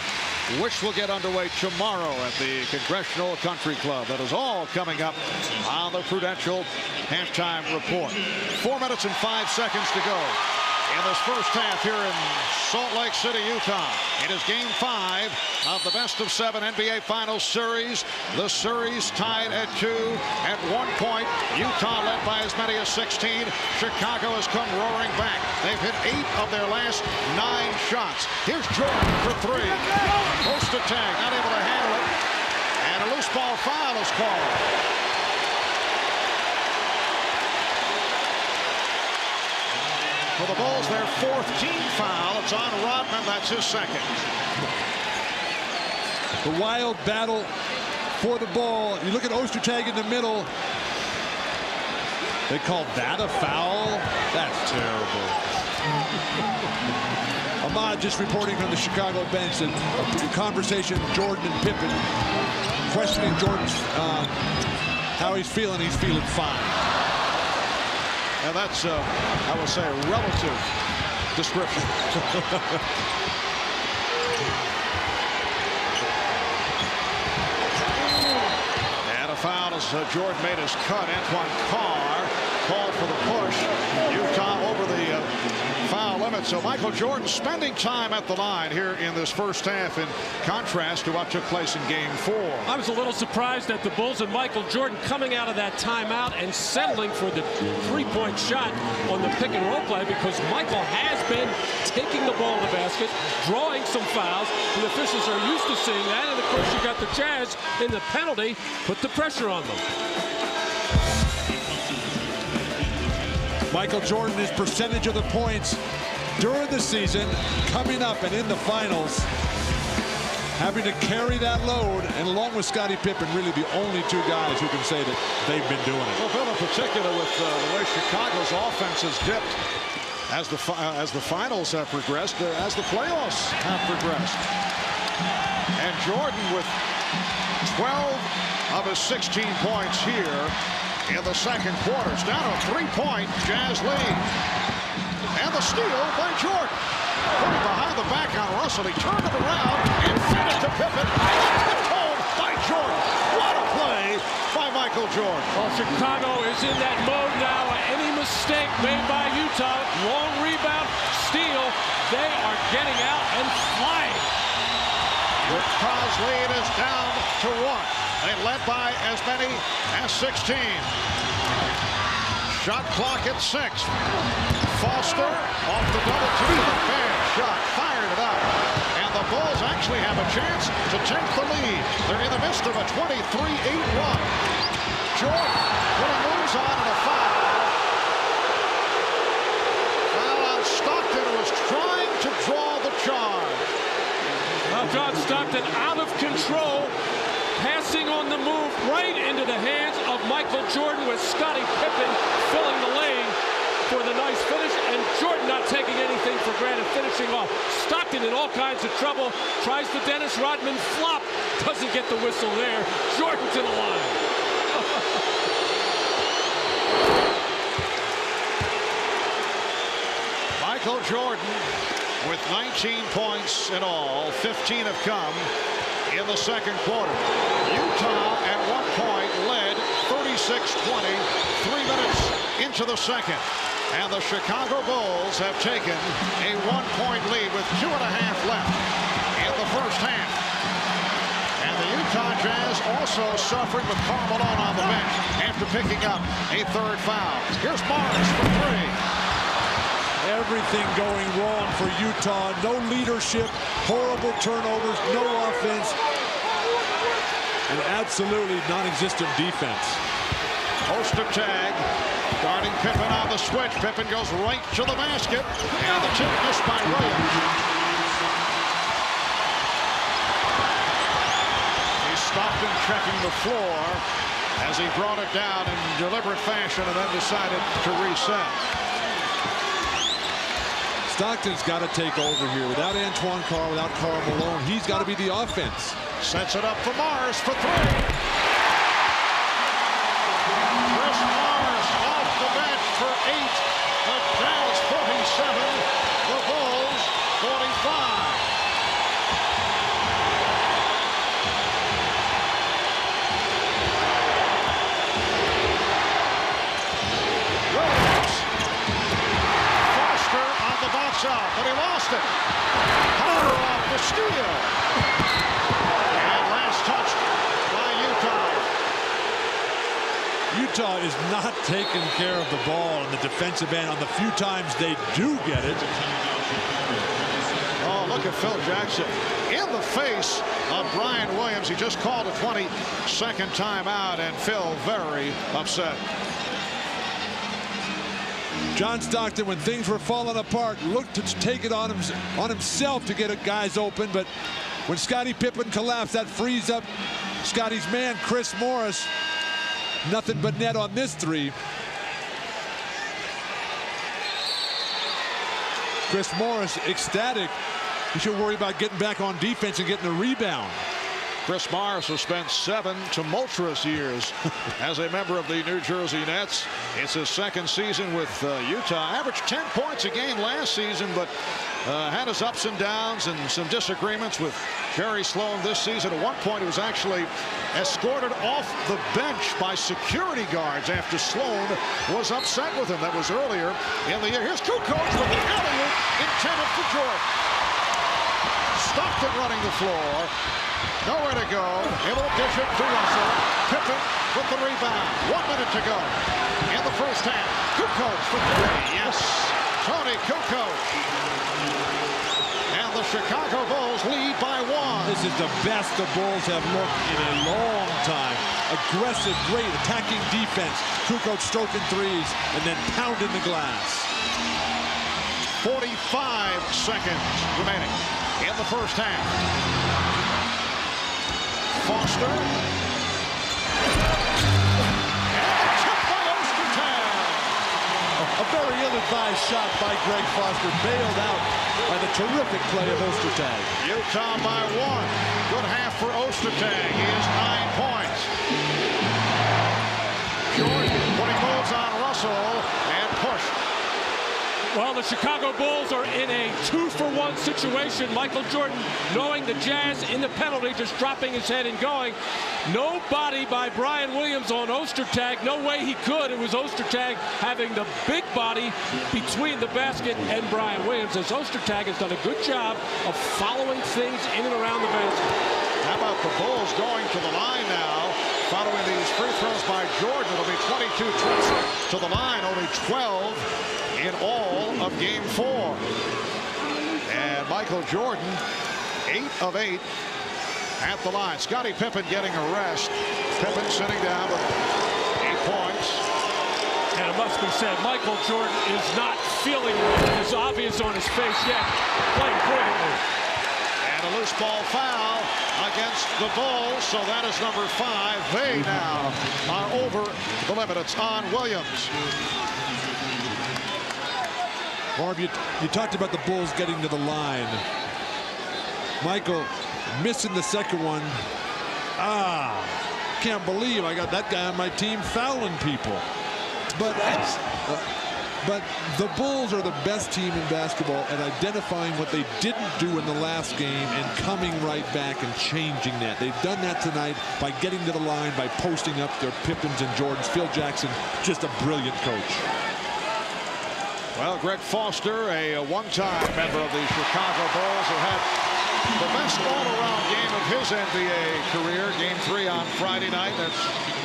which will get underway tomorrow at the Congressional Country Club. That is all coming up on the Prudential halftime report. 4 minutes and 5 seconds to go in this first half here in Salt Lake City, Utah. It is game 5 of the best-of-7 NBA Finals series. The series tied at 2. At one point, Utah led by as many as 16. Chicago has come roaring back. They've hit 8 of their last 9 shots. Here's Jordan for 3. Ostertag not able to handle it. And a loose ball foul is called. For the Bulls, their 4th team foul. It's on Rodman. That's his 2nd. The wild battle for the ball. You look at Ostertag in the middle. They call that a foul? That's terrible. Ahmad just reporting from the Chicago bench and a conversation Jordan and Pippen, questioning Jordan's how he's feeling. He's feeling fine. And that's, I would say, a relative description. And a foul as Jordan made his cut. Antoine Carr called for the push. Utah over the foul limit. So Michael Jordan spending time at the line here in this first half, in contrast to what took place in game 4. I was a little surprised at the Bulls and Michael Jordan coming out of that timeout and settling for the 3-point shot on the pick and roll play, because Michael has been taking the ball to the basket, drawing some fouls. The officials are used to seeing that, and of course you got the Jazz in the penalty, put the pressure on them. Michael Jordan, his percentage of the points during the season, coming up and in the finals, having to carry that load, and along with Scottie Pippen, really the only 2 guys who can say that they've been doing it. Well, Bill, in particular, with the way Chicago's offense has dipped as the finals have progressed, as the playoffs have progressed. And Jordan with 12 of his 16 points here in the second quarter. It's down to a 3-point Jazz lead. And the steal by Jordan. Putting behind the back on Russell. He turned it around and sent it to Pippen. And tipped home by Jordan. What a play by Michael Jordan. Well, Chicago is in that mode now. Any mistake made by Utah, long rebound, steal, they are getting out and flying. Utah's lead is down to 1. They led by as many as 16. Shot clock at 6. Foster off the double team. Bad shot. Fired it up. And the Bulls actually have a chance to take the lead. They're in the midst of a 23-8 run. Jordan putting moves on and a foul. Foul on Stockton, who was trying to draw the charge. Now John Stockton out of control. Passing on the move right into the hands of Michael Jordan, with Scottie Pippen filling the lane for the nice finish, and Jordan not taking anything for granted, finishing off. Stockton in all kinds of trouble, tries the Dennis Rodman flop, doesn't get the whistle there. Jordan to the line. Michael Jordan with 19 points in all. 15 have come in the second quarter. Utah at one point led 36-20, 3 minutes into the second. And the Chicago Bulls have taken a 1-point lead with 2.5 left in the first half. And the Utah Jazz also suffering with Karl Malone on the bench after picking up a 3rd foul. Here's Morris for 3. Everything going wrong for Utah. No leadership, horrible turnovers, no offense. an absolutely non-existent defense. Ostertag guarding Pippen on the switch. Pippen goes right to the basket, and the tip missed by Williams. He stopped him checking the floor as he brought it down in deliberate fashion and then decided to reset. Stockton's got to take over here. Without Antoine Carr, without Karl Malone, he's got to be the offense. Sets it up for Morris for three. Chris Morris off the bench for 8. The Jazz 47. The Bulls 45. Williams. Foster on the box out, but he lost it. Power off the steal. And last touched by Utah. Utah is not taking care of the ball in the defensive end on the few times they do get it. Oh, look at Phil Jackson in the face of Brian Williams. He just called a 22nd timeout, and Phil very upset. John Stockton, when things were falling apart, looked to take it on himself to get guys open, but when Scottie Pippen collapsed, that frees up Scottie's man, Chris Morris. Nothing but net on this three. Chris Morris ecstatic. He should worry about getting back on defense and getting a rebound. Chris Morris has spent 7 tumultuous years as a member of the New Jersey Nets. It's his second season with Utah. Averaged 10 points a game last season, but had his ups and downs and some disagreements with Jerry Sloan this season. At one point, he was actually escorted off the bench by security guards after Sloan was upset with him. That was earlier in the year. Here's Kukoc with the alley-oop intended for Jordan. Stockton running the floor. Nowhere to go. Able to dish it to Russell. Pippen with the rebound. 1 minute to go in the first half. Kukoc for three. Yes. Tony Kukoc. And the Chicago Bulls lead by 1. This is the best the Bulls have looked in a long time. Aggressive, great attacking defense. Kukoc stroking threes and then pounding the glass. 45 seconds remaining in the first half. Foster. And the tip by Ostertag. A very ill-advised shot by Greg Foster, bailed out by the terrific play of Ostertag. Utah by 1. Good half for Ostertag. He has 9 points. Jordan putting moves on Russell and pushed. Well, the Chicago Bulls are in a 2-for-1 situation. Michael Jordan, knowing the Jazz in the penalty, just dropping his head and going. No body by Brian Williams on Ostertag. No way he could. It was Ostertag having the big body between the basket and Brian Williams, as Ostertag has done a good job of following things in and around the basket. How about the Bulls going to the line now? Following these free throws by Jordan, it'll be 22 trips to the line, only 12 in all of game 4. And Michael Jordan, 8 of 8 at the line. Scottie Pippen getting a rest. Pippen sitting down with 8 points. And it must be said, Michael Jordan is not feeling well. It's obvious on his face yet. Playing brilliantly. And a loose ball foul against the Bulls, so that is number 5. They now are over the limit. It's on Williams. Marv, you talked about the Bulls getting to the line. Michael missing the second one. Can't believe I got that guy on my team fouling people. But the Bulls are the best team in basketball at identifying what they didn't do in the last game and coming right back and changing that. They've done that tonight by getting to the line, by posting up their Pippins and Jordans. Phil Jackson, just a brilliant coach. Well, Greg Foster, a one-time member of the Chicago Bulls, who had the best all-around game of his NBA career. Game 3 on Friday night. That's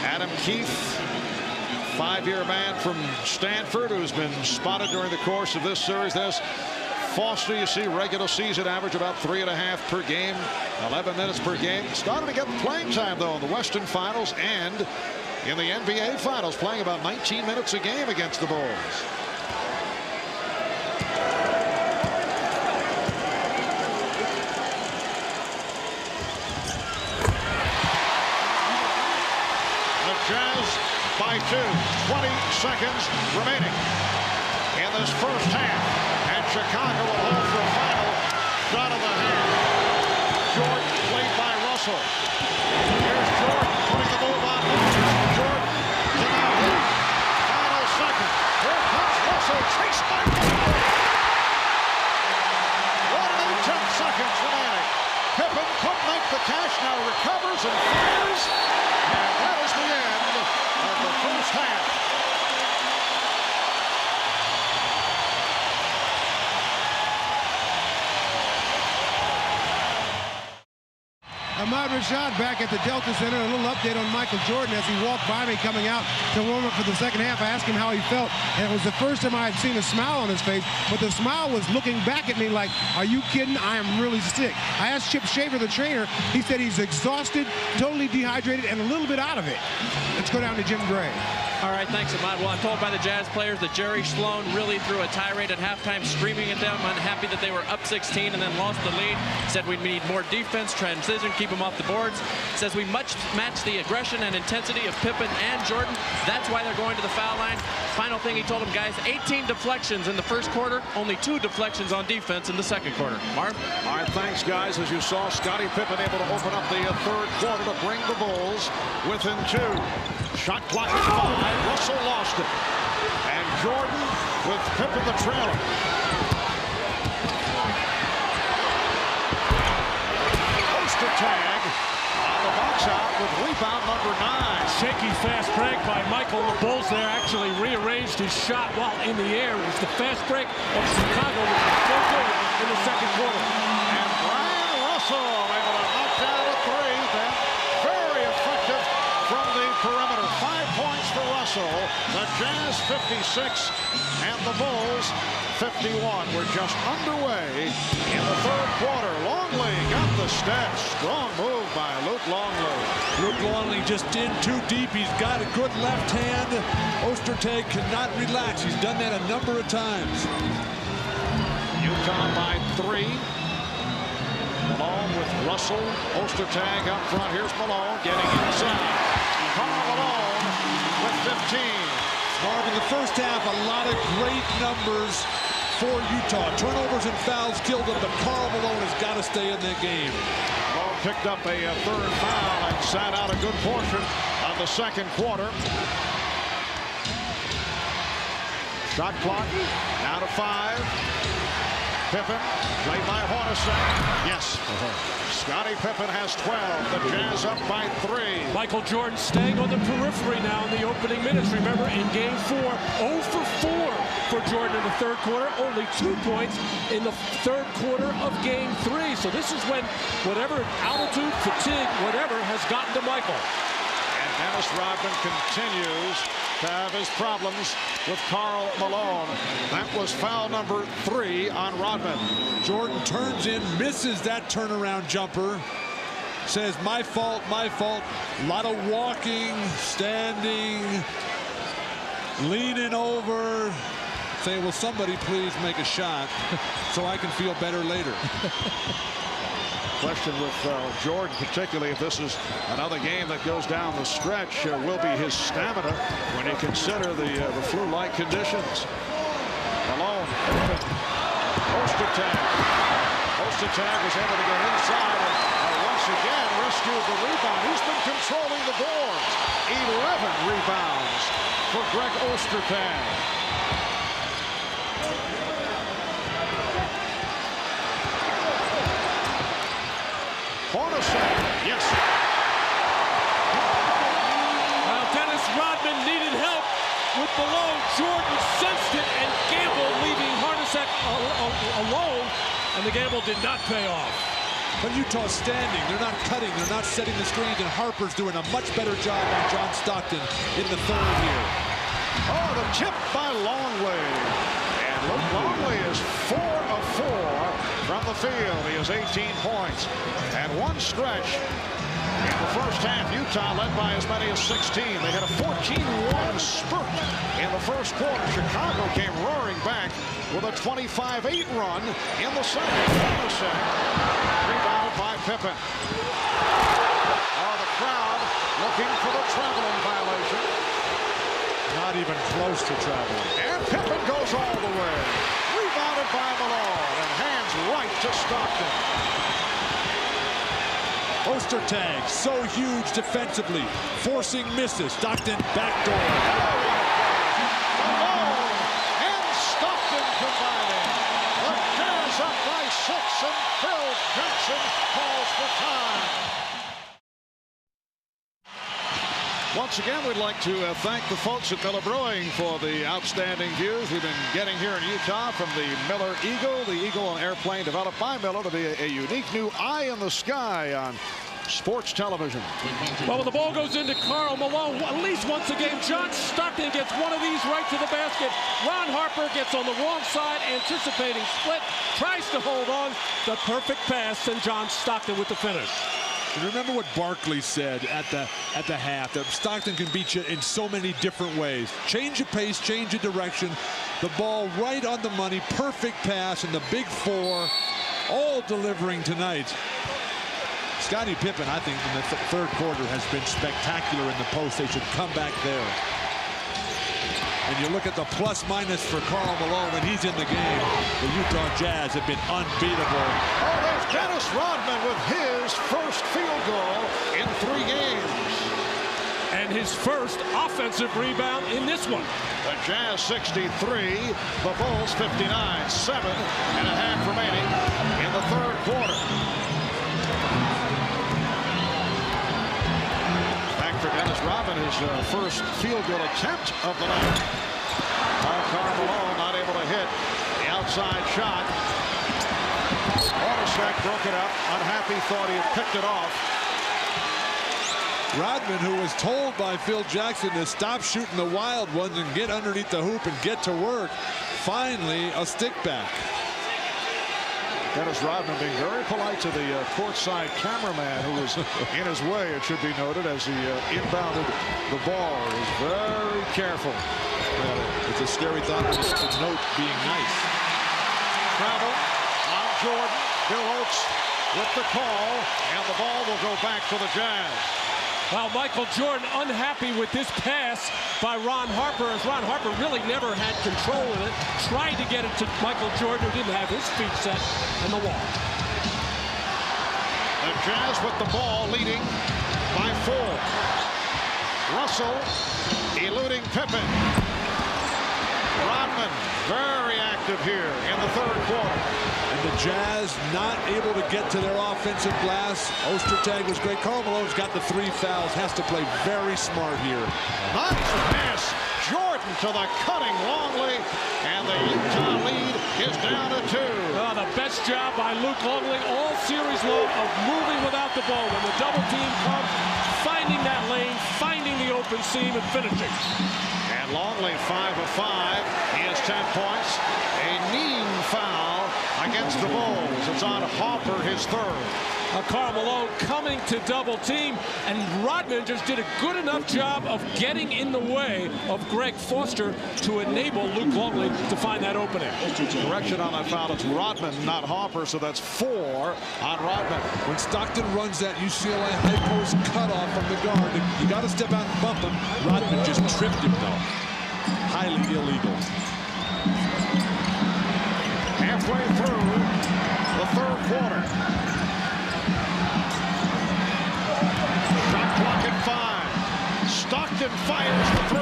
Adam Keefe, 5-year man from Stanford, who's been spotted during the course of this series. There's Foster, you see regular season average about 3.5 per game, 11 minutes per game. Started to get playing time, though, in the Western Finals and in the NBA Finals, playing about 19 minutes a game against the Bulls. The Jazz by 2, 20 seconds remaining in this first half, and Chicago will hold for a final shot of the hand. Jordan played by Russell. Here's Jordan putting the move on. Jordan to now hit. Final second. Here comes Russell, chased by Pippen. 1 and 10 seconds remaining. Pippen couldn't make the cash, now recovers and fires. And that is the end of the first half. Ahmad Rashad back at the Delta Center. A little update on Michael Jordan as he walked by me coming out to warm up for the second half. I asked him how he felt, and it was the first time I had seen a smile on his face, but the smile was looking back at me like, are you kidding? I am really sick. I asked Chip Shaver, the trainer. He said he's exhausted, totally dehydrated, and a little bit out of it. Let's go down to Jim Gray. All right, thanks, Ahmad. Well, I'm told by the Jazz players that Jerry Sloan really threw a tirade at halftime, screaming at them, unhappy that they were up 16 and then lost the lead. Said we need more defense, transition, keep them off the boards. Says we must match the aggression and intensity of Pippen and Jordan. That's why they're going to the foul line. Final thing he told them, guys, 18 deflections in the first quarter, only 2 deflections on defense in the second quarter. Marv? All right, thanks, guys. As you saw, Scottie Pippen able to open up the third quarter to bring the Bulls within 2. Shot clock is 5. Russell lost it. And Jordan with Pippen the trailer. Poster tag on the box out with rebound number 9. Shaky fast break by Michael. The Bulls there actually rearranged his shot while in the air. It was the fast break of Chicago, which was so good in the second quarter. And Brian Russell able to knock down a 3. Then very effective from the perimeter. 5 points for Russell. The Jazz 56 and the Bulls 51. We're just underway in the third quarter. Longley got the steps. Strong move by Luke Longley. Luke Longley just in too deep. He's got a good left hand. Ostertag cannot relax. He's done that a number of times. Utah by 3. Malone with Russell. Ostertag up front. Here's Malone getting inside. Karl Malone with 15. Marv, in the first half, a lot of great numbers for Utah. Turnovers and fouls killed them, but Karl Malone has got to stay in that game. Malone picked up a third foul and sat out a good portion of the second quarter. Shot clock down to 5. Pippen, played by Hornacek. Yes. Scottie Pippen has 12. The Jazz up by 3. Michael Jordan staying on the periphery now in the opening minutes. Remember, in game 4, 0 for 4 for Jordan in the third quarter. Only 2 points in the third quarter of game 3. So this is when whatever altitude, fatigue, whatever has gotten to Michael. And Dennis Rodman continues to have his problems with Karl Malone. That was foul number 3 on Rodman. Jordan turns in, misses that turnaround jumper. Says, my fault, my fault. A lot of walking, standing, leaning over. Say, will somebody please make a shot so I can feel better later. Question with Jordan, particularly if this is another game that goes down the stretch, will be his stamina when you consider the flu-like conditions. Malone, Ostertag. Ostertag was able to get inside and once again rescued the rebound. He's been controlling the boards. 11 rebounds for Greg Ostertag. Hornacek, yes. Well, Dennis Rodman needed help with Malone. Jordan sensed it and gambled, leaving Hornacek alone, and the gamble did not pay off. But Utah's standing. They're not cutting. They're not setting the screens, and Harper's doing a much better job on John Stockton in the third here. Oh, the tip by Longley. And Luke Longley is 4 of 4 from the field. He has 18 points. And one stretch in the first half, Utah led by as many as 16. They had a 14-1 spurt in the first quarter. Chicago came roaring back with a 25-8 run in the second. Rebounded by Pippen. The crowd looking for the traveling violation. Not even close to traveling. And Pippen goes all the way. Rebounded by Malone and hands right to Stockton. Oster tag, so huge defensively, forcing misses. Stockton backdoor. Malone and Stockton combining. The Jazz up by 6, and Phil Jackson calls for time. Once again, we'd like to thank the folks at Miller Brewing for the outstanding views we've been getting here in Utah from the Miller Eagle. The Eagle, an airplane developed by Miller to be a unique new eye in the sky on sports television. Well, when the ball goes into Karl Malone, at least once a game, John Stockton gets one of these right to the basket. Ron Harper gets on the wrong side, anticipating split, tries to hold on. The perfect pass, and John Stockton with the finish. Remember what Barkley said at the half, that Stockton can beat you in so many different ways. Change your pace, change your direction. The ball right on the money, perfect pass, and the big four all delivering tonight. Scottie Pippen, I think, in the third quarter has been spectacular in the post. They should come back there. And you look at the plus-minus for Karl Malone when he's in the game. The Utah Jazz have been unbeatable. Oh, there's Dennis Rodman with his first field goal in 3 games. And his first offensive rebound in this one. The Jazz 63, the Bulls 59. 7.5 remaining in the third quarter. For Dennis Rodman, his first field goal attempt of the night. Karl Malone not able to hit the outside shot. Hornacek broke it up. Unhappy, thought he had picked it off. Rodman, who was told by Phil Jackson to stop shooting the wild ones and get underneath the hoop and get to work. Finally, a stick back. Dennis Rodman being very polite to the courtside cameraman who was in his way, it should be noted, as he inbounded the ball. He was very careful. It's a scary thought to note being nice. Travel on Jordan. Bill Oates with the call, and the ball will go back to the Jazz. Well, Michael Jordan unhappy with this pass by Ron Harper, as Ron Harper really never had control of it. Tried to get it to Michael Jordan, who didn't have his feet set in the wall. The Jazz with the ball, leading by 4. Russell eluding Pippen. Rodman very active here in the third quarter. And the Jazz not able to get to their offensive glass. Ostertag was great. Karl Malone's got the 3 fouls. Has to play very smart here. Nice pass. Jordan to the cutting Longley. And the Utah lead is down to 2. The best job by Luke Longley all series long of moving without the ball. When the double team comes, finding that lane, finding the open seam, and finishing. And Longley 5 of 5. He has 10 points. A mean foul against the Bulls. It's on Harper, his 3rd. Karl Malone coming to double team, and Rodman just did a good enough job of getting in the way of Greg Foster to enable Luke Longley to find that opening. Correction on that foul. It's Rodman, not Harper, so that's 4 on Rodman. When Stockton runs that UCLA high post cutoff from the guard, you got to step out and bump him. Rodman just tripped him, though. Highly illegal. Halfway through the third quarter. Shot clock at 5. Stockton fires the 3.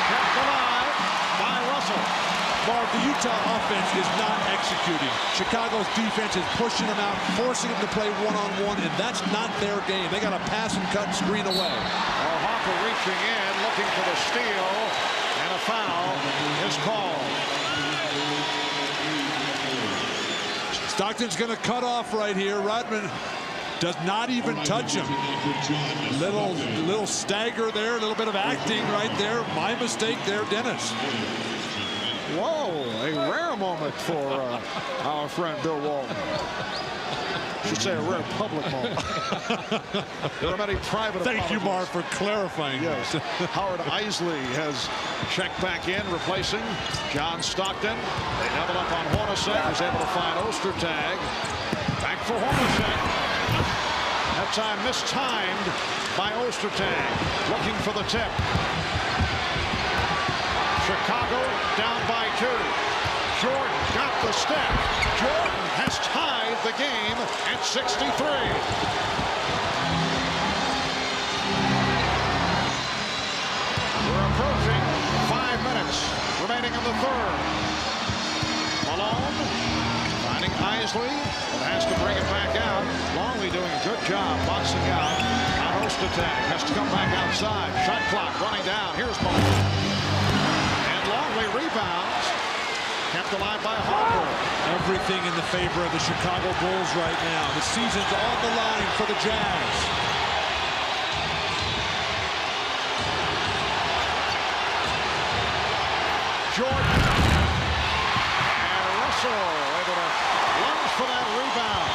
Kept alive by Russell. Marv, the Utah offense is not executing. Chicago's defense is pushing them out, forcing them to play one-on-one, and that's not their game. They got to pass and cut and screen away. Harper reaching in, looking for the steal, and a foul is called. Stockton's going to cut off right here. Rodman Does not even touch him. Little stagger there, a little bit of acting right there. My mistake there, Dennis. Whoa, a rare moment for our friend Bill Walton. I should say a rare public moment. There are many private Thank you, Marv, for clarifying. Yes. Howard Isley has checked back in, replacing John Stockton. They double up on Hornacek, who's able to find Ostertag. Back for Hornacek. That time mistimed by Ostertag. Looking for the tip. Chicago down by 2. Jordan got the step. Jordan has tied the game at 63. We're approaching 5 minutes remaining in the third. Malone finding Isley, but has to bring it back out. Longley doing a good job boxing out. On Ostertag has to come back outside. Shot clock running down. Here's Malone. And Longley rebounds. Kept alive by Harper. Everything in the favor of the Chicago Bulls right now. The season's on the line for the Jazz. Jordan. And Russell able to lunge for that rebound.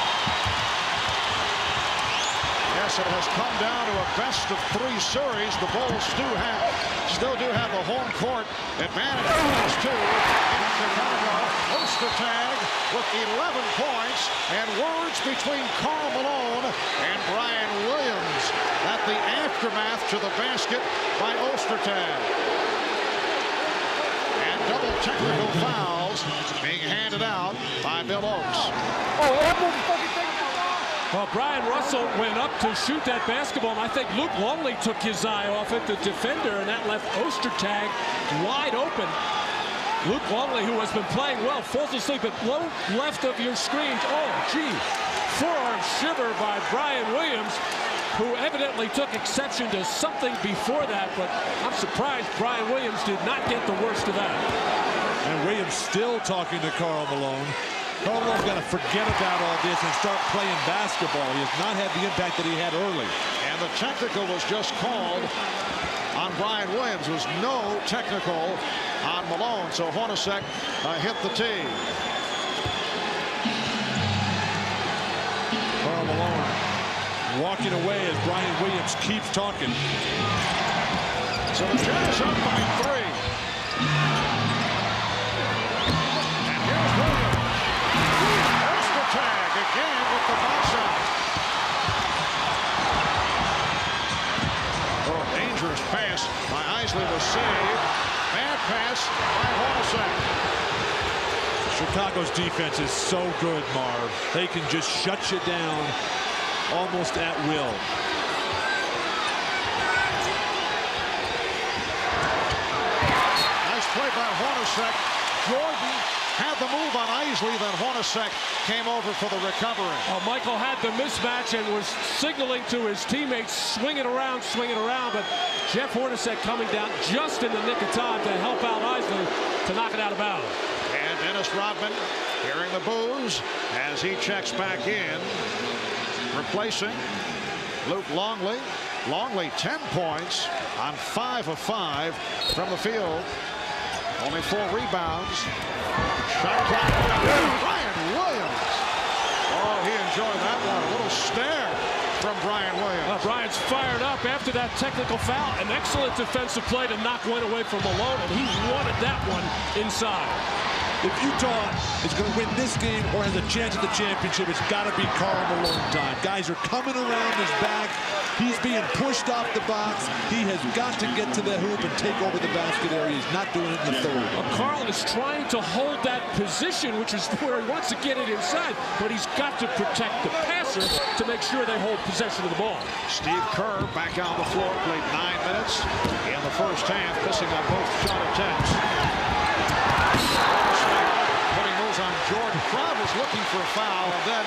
Yes, it has come down to a best-of-3 series. The Bulls still do have the home court advantage in these two. In Chicago, Ostertag with 11 points, and words between Karl Malone and Brian Williams at the aftermath to the basket by Ostertag. And double technical fouls being handed out by Bill Oakes. Well, Brian Russell went up to shoot that basketball, and I think Luke Longley took his eye off it, the defender, and that left Ostertag wide open. Luke Longley, who has been playing well, falls asleep at low left of your screen. Oh, gee. Forearm shiver by Brian Williams, who evidently took exception to something before that, but I'm surprised Brian Williams did not get the worst of that. And Williams still talking to Karl Malone. Karl Malone's got to forget about all this and start playing basketball. He has not had the impact that he had early. And the technical was just called on Brian Williams. There was no technical on Malone, so Hornacek hit the tee. Karl Malone walking away as Brian Williams keeps talking. So the Jazz up by 3. And here's Williams. Ostertag again with the box out. Oh, dangerous pass by Isley was saved. Bad pass by Hornacek. Chicago's defense is so good, Marv. They can just shut you down almost at will. Nice play by Hornacek. Jordan had the move on Isley, then Hornacek came over for the recovery. Oh, Michael had the mismatch and was signaling to his teammates, swing it around, but Jeff Hornacek coming down just in the nick of time to help out Isley to knock it out of bounds. And Dennis Rodman hearing the boos as he checks back in, replacing Luke Longley. Longley 10 points on 5 of 5 from the field. Only 4 rebounds. Shot clock. Brian Williams. Oh, he enjoyed that one. A little stare from Brian Williams. Brian's fired up after that technical foul. An excellent defensive play to knock one away from Malone, and he wanted that one inside. If Utah is going to win this game or has a chance at the championship, it's got to be Karl Malone time. Guys are coming around his back. He's being pushed off the box. He has got to get to the hoop and take over the basket area. He's not doing it in the third. Karl is trying to hold that position, which is where he wants to get it inside, but he's got to protect the passer to make sure they hold possession of the ball. Steve Kerr back on the floor, played 9 minutes in the first half, missing on both shot attempts. Putting those on Jordan. Crowd was looking for a foul, and then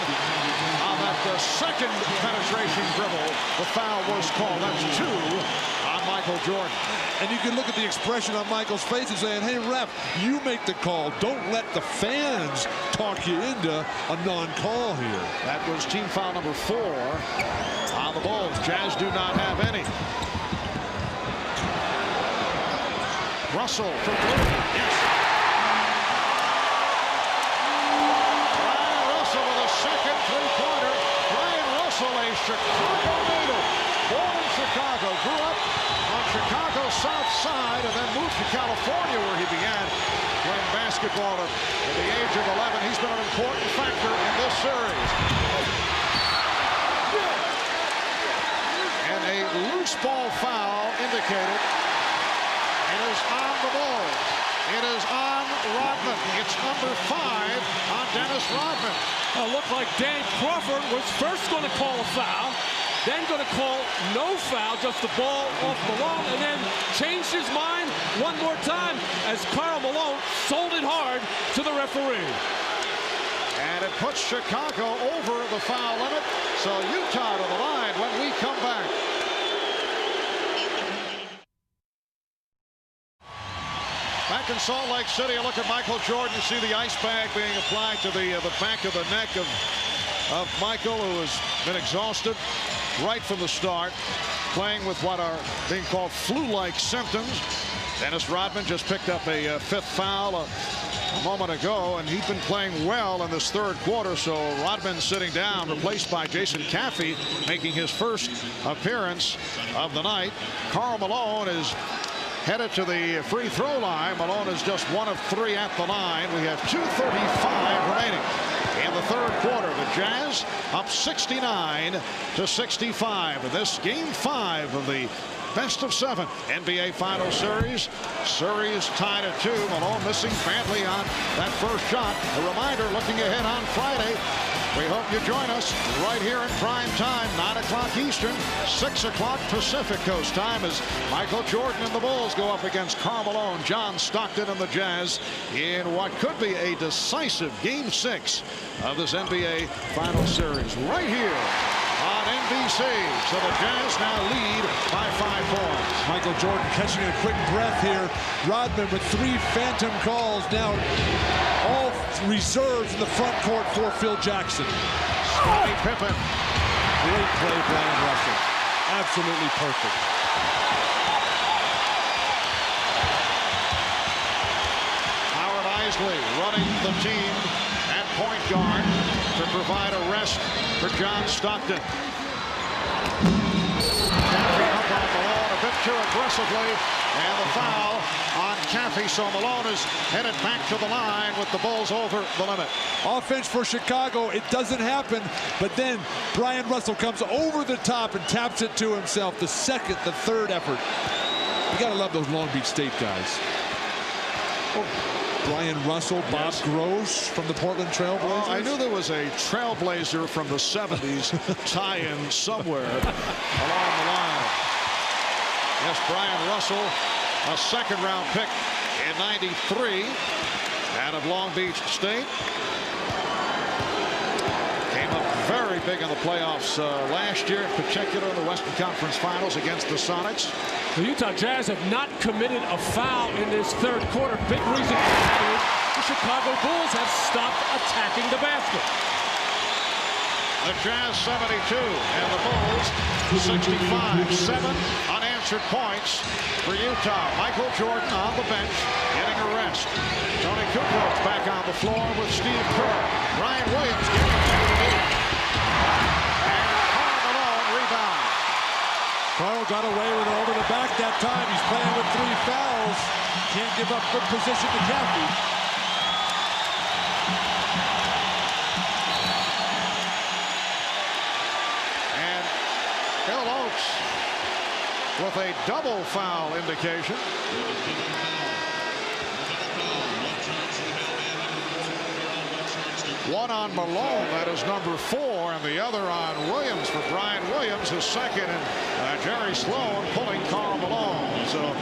on that second penetration dribble, the foul was called. That's 2 on Michael Jordan. And you can look at the expression on Michael's face and saying, hey, ref, you make the call. Don't let the fans talk you into a non-call here. That was team foul number 4 on the Bulls. Jazz do not have any. Russell for blue. Yes. Brian Russell with a second three-pointer. Brian Russell, a Chicago native, born in Chicago, grew up on Chicago's south side and then moved to California where he began playing basketball at the age of 11. He's been an important factor in this series. And a loose ball foul indicated. It is on the Bulls. It is on Rodman. It's number 5 on Dennis Rodman. It looked like Dan Crawford was first going to call a foul, then going to call no foul, just the ball off Malone, and then changed his mind one more time as Karl Malone sold it hard to the referee. And it puts Chicago over the foul limit. So Utah to the line when we come back. Back in Salt Lake City, a look at Michael Jordan. You see the ice bag being applied to the back of the neck of Michael, who has been exhausted right from the start, playing with what are being called flu-like symptoms. Dennis Rodman just picked up a 5th foul a moment ago, and he's been playing well in this 3rd quarter. So Rodman sitting down, replaced by Jason Caffey, making his first appearance of the night. Karl Malone is headed to the free throw line. Malone is just 1 of 3 at the line. We have 2:35 remaining in the 3rd quarter. The Jazz up 69-65. And this game 5 of the best of 7 NBA Finals series. Series tied at 2. Malone missing badly on that first shot. A reminder, looking ahead on Friday, we hope you join us right here in prime time, 9 o'clock Eastern, 6 o'clock Pacific Coast time, as Michael Jordan and the Bulls go up against Karl Malone, John Stockton, and the Jazz in what could be a decisive Game 6 of this NBA Finals series right here on NBC. So the Jazz now lead by 5 points. Michael Jordan catching a quick breath here. Rodman with 3 phantom calls, now all reserved in the front court for Phil Jackson. Scottie Pippen. Great play, Brian Russell. Absolutely perfect. Howard Isley running the team at point guard to provide a rest for John Stockton. Caffey up on Malone a bit too aggressively, and the foul on Caffey. So Malone is headed back to the line with the Bulls over the limit. Offense for Chicago, it doesn't happen, but then Brian Russell comes over the top and taps it to himself. The 2nd, the 3rd effort. You gotta love those Long Beach State guys. Brian Russell, Bob Gross from the Portland Trailblazers. I knew there was a Trailblazer from the 70s tie-in somewhere along the line. Yes, Brian Russell, a 2nd-round pick in '93 out of Long Beach State. Came up very big in the playoffs last year, in particular in the Western Conference Finals against the Sonics. The Utah Jazz have not committed a foul in this 3rd quarter. Big reason for that is the Chicago Bulls have stopped attacking the basket. The Jazz 72 and the Bulls 65. 7 unanswered points for Utah. Michael Jordan on the bench getting a rest. Tony Kukoc back on the floor with Steve Kerr. Ryan Williams getting it. And Karl Malone rebound. Karl got away with it over the back that time. He's playing with 3 fouls. Can't give up good position to Caffey. And Bill Oates with a double foul indication. One on Malone, that is number 4, and the other on Williams for Brian Williams, his 2nd, and Jerry Sloan pulling Karl Malone. So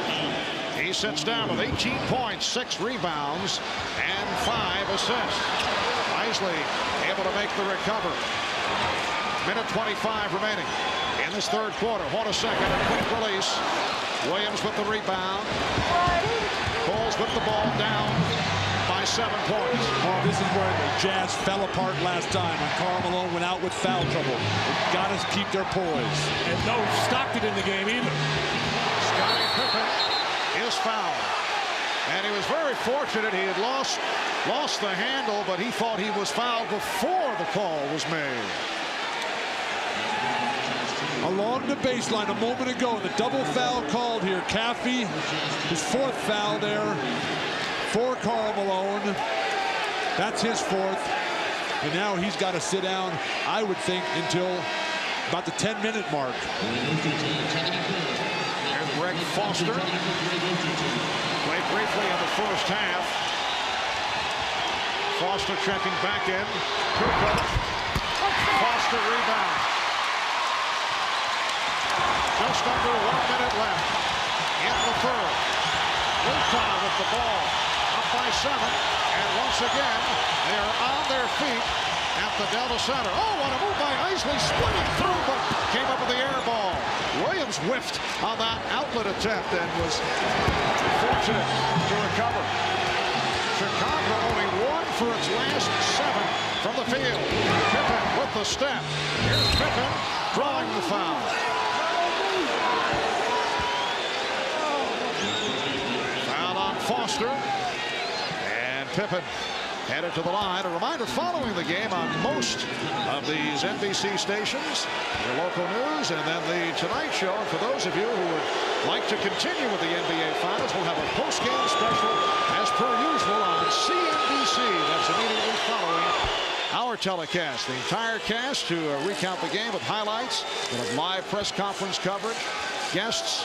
he sits down with 18 points, 6 rebounds, and 5 assists. Isley able to make the recovery. Minute 25 remaining in this 3rd quarter. 1 a second, a quick release. Williams with the rebound. Bulls with the ball down by 7 points. Oh, this is where the Jazz fell apart last time when Karl Malone went out with foul trouble. They've got to keep their poise. And no Stockton in the game either. Scottie Pippen is fouled. And he was very fortunate. He had lost the handle, but he thought he was fouled before the call was made. Along the baseline a moment ago, the double foul called here. Caffey, his 4th foul there for Karl Malone. That's his 4th. And now he's got to sit down, I would think, until about the 10-minute mark. There's Greg Foster. Played briefly in the first half. Foster checking back in. Foster rebound. Just under 1 minute left in the third. Utah with the ball up by 7. And once again, they are on their feet at the Delta Center. Oh, what a move by Isley, splitting through, but came up with the air ball. Williams whiffed on that outlet attempt and was fortunate to recover. Chicago only 1 for its last 7 from the field. Pippen with the step. Here's Pippen drawing the foul. Foul on Foster. And Pippen headed to the line. A reminder, following the game on most of these NBC stations, your local news, and then the Tonight Show. And for those of you who would like to continue with the NBA Finals, we'll have a post-game special, as per usual, on CNBC. That's immediately following our telecast. The entire cast to recount the game with highlights. We'll have live press conference coverage, guests,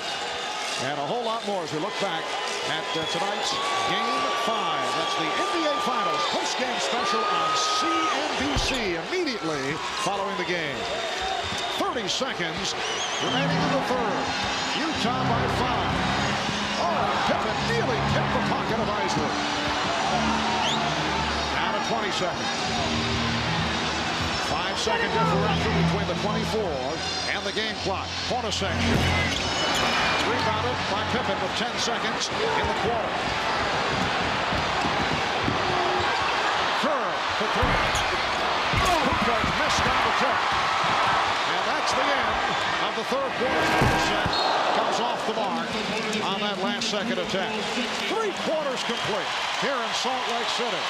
and a whole lot more as we look back at tonight's Game 5. That's the NBA Finals post-game special on CNBC immediately following the game. 30 seconds remaining in the third. Utah by 5. Oh, Pippen nearly picked the pocket of Isley. Down to 20 seconds. 5-second differential between the 24 and the game clock. Hornacek rebounded by Pippen with 10 seconds in the quarter. Kerr for 3. Occult missed on the tip. And that's the end of the third quarter. Hornacek comes off the mark on that last second attempt. 3 quarters complete here in Salt Lake City.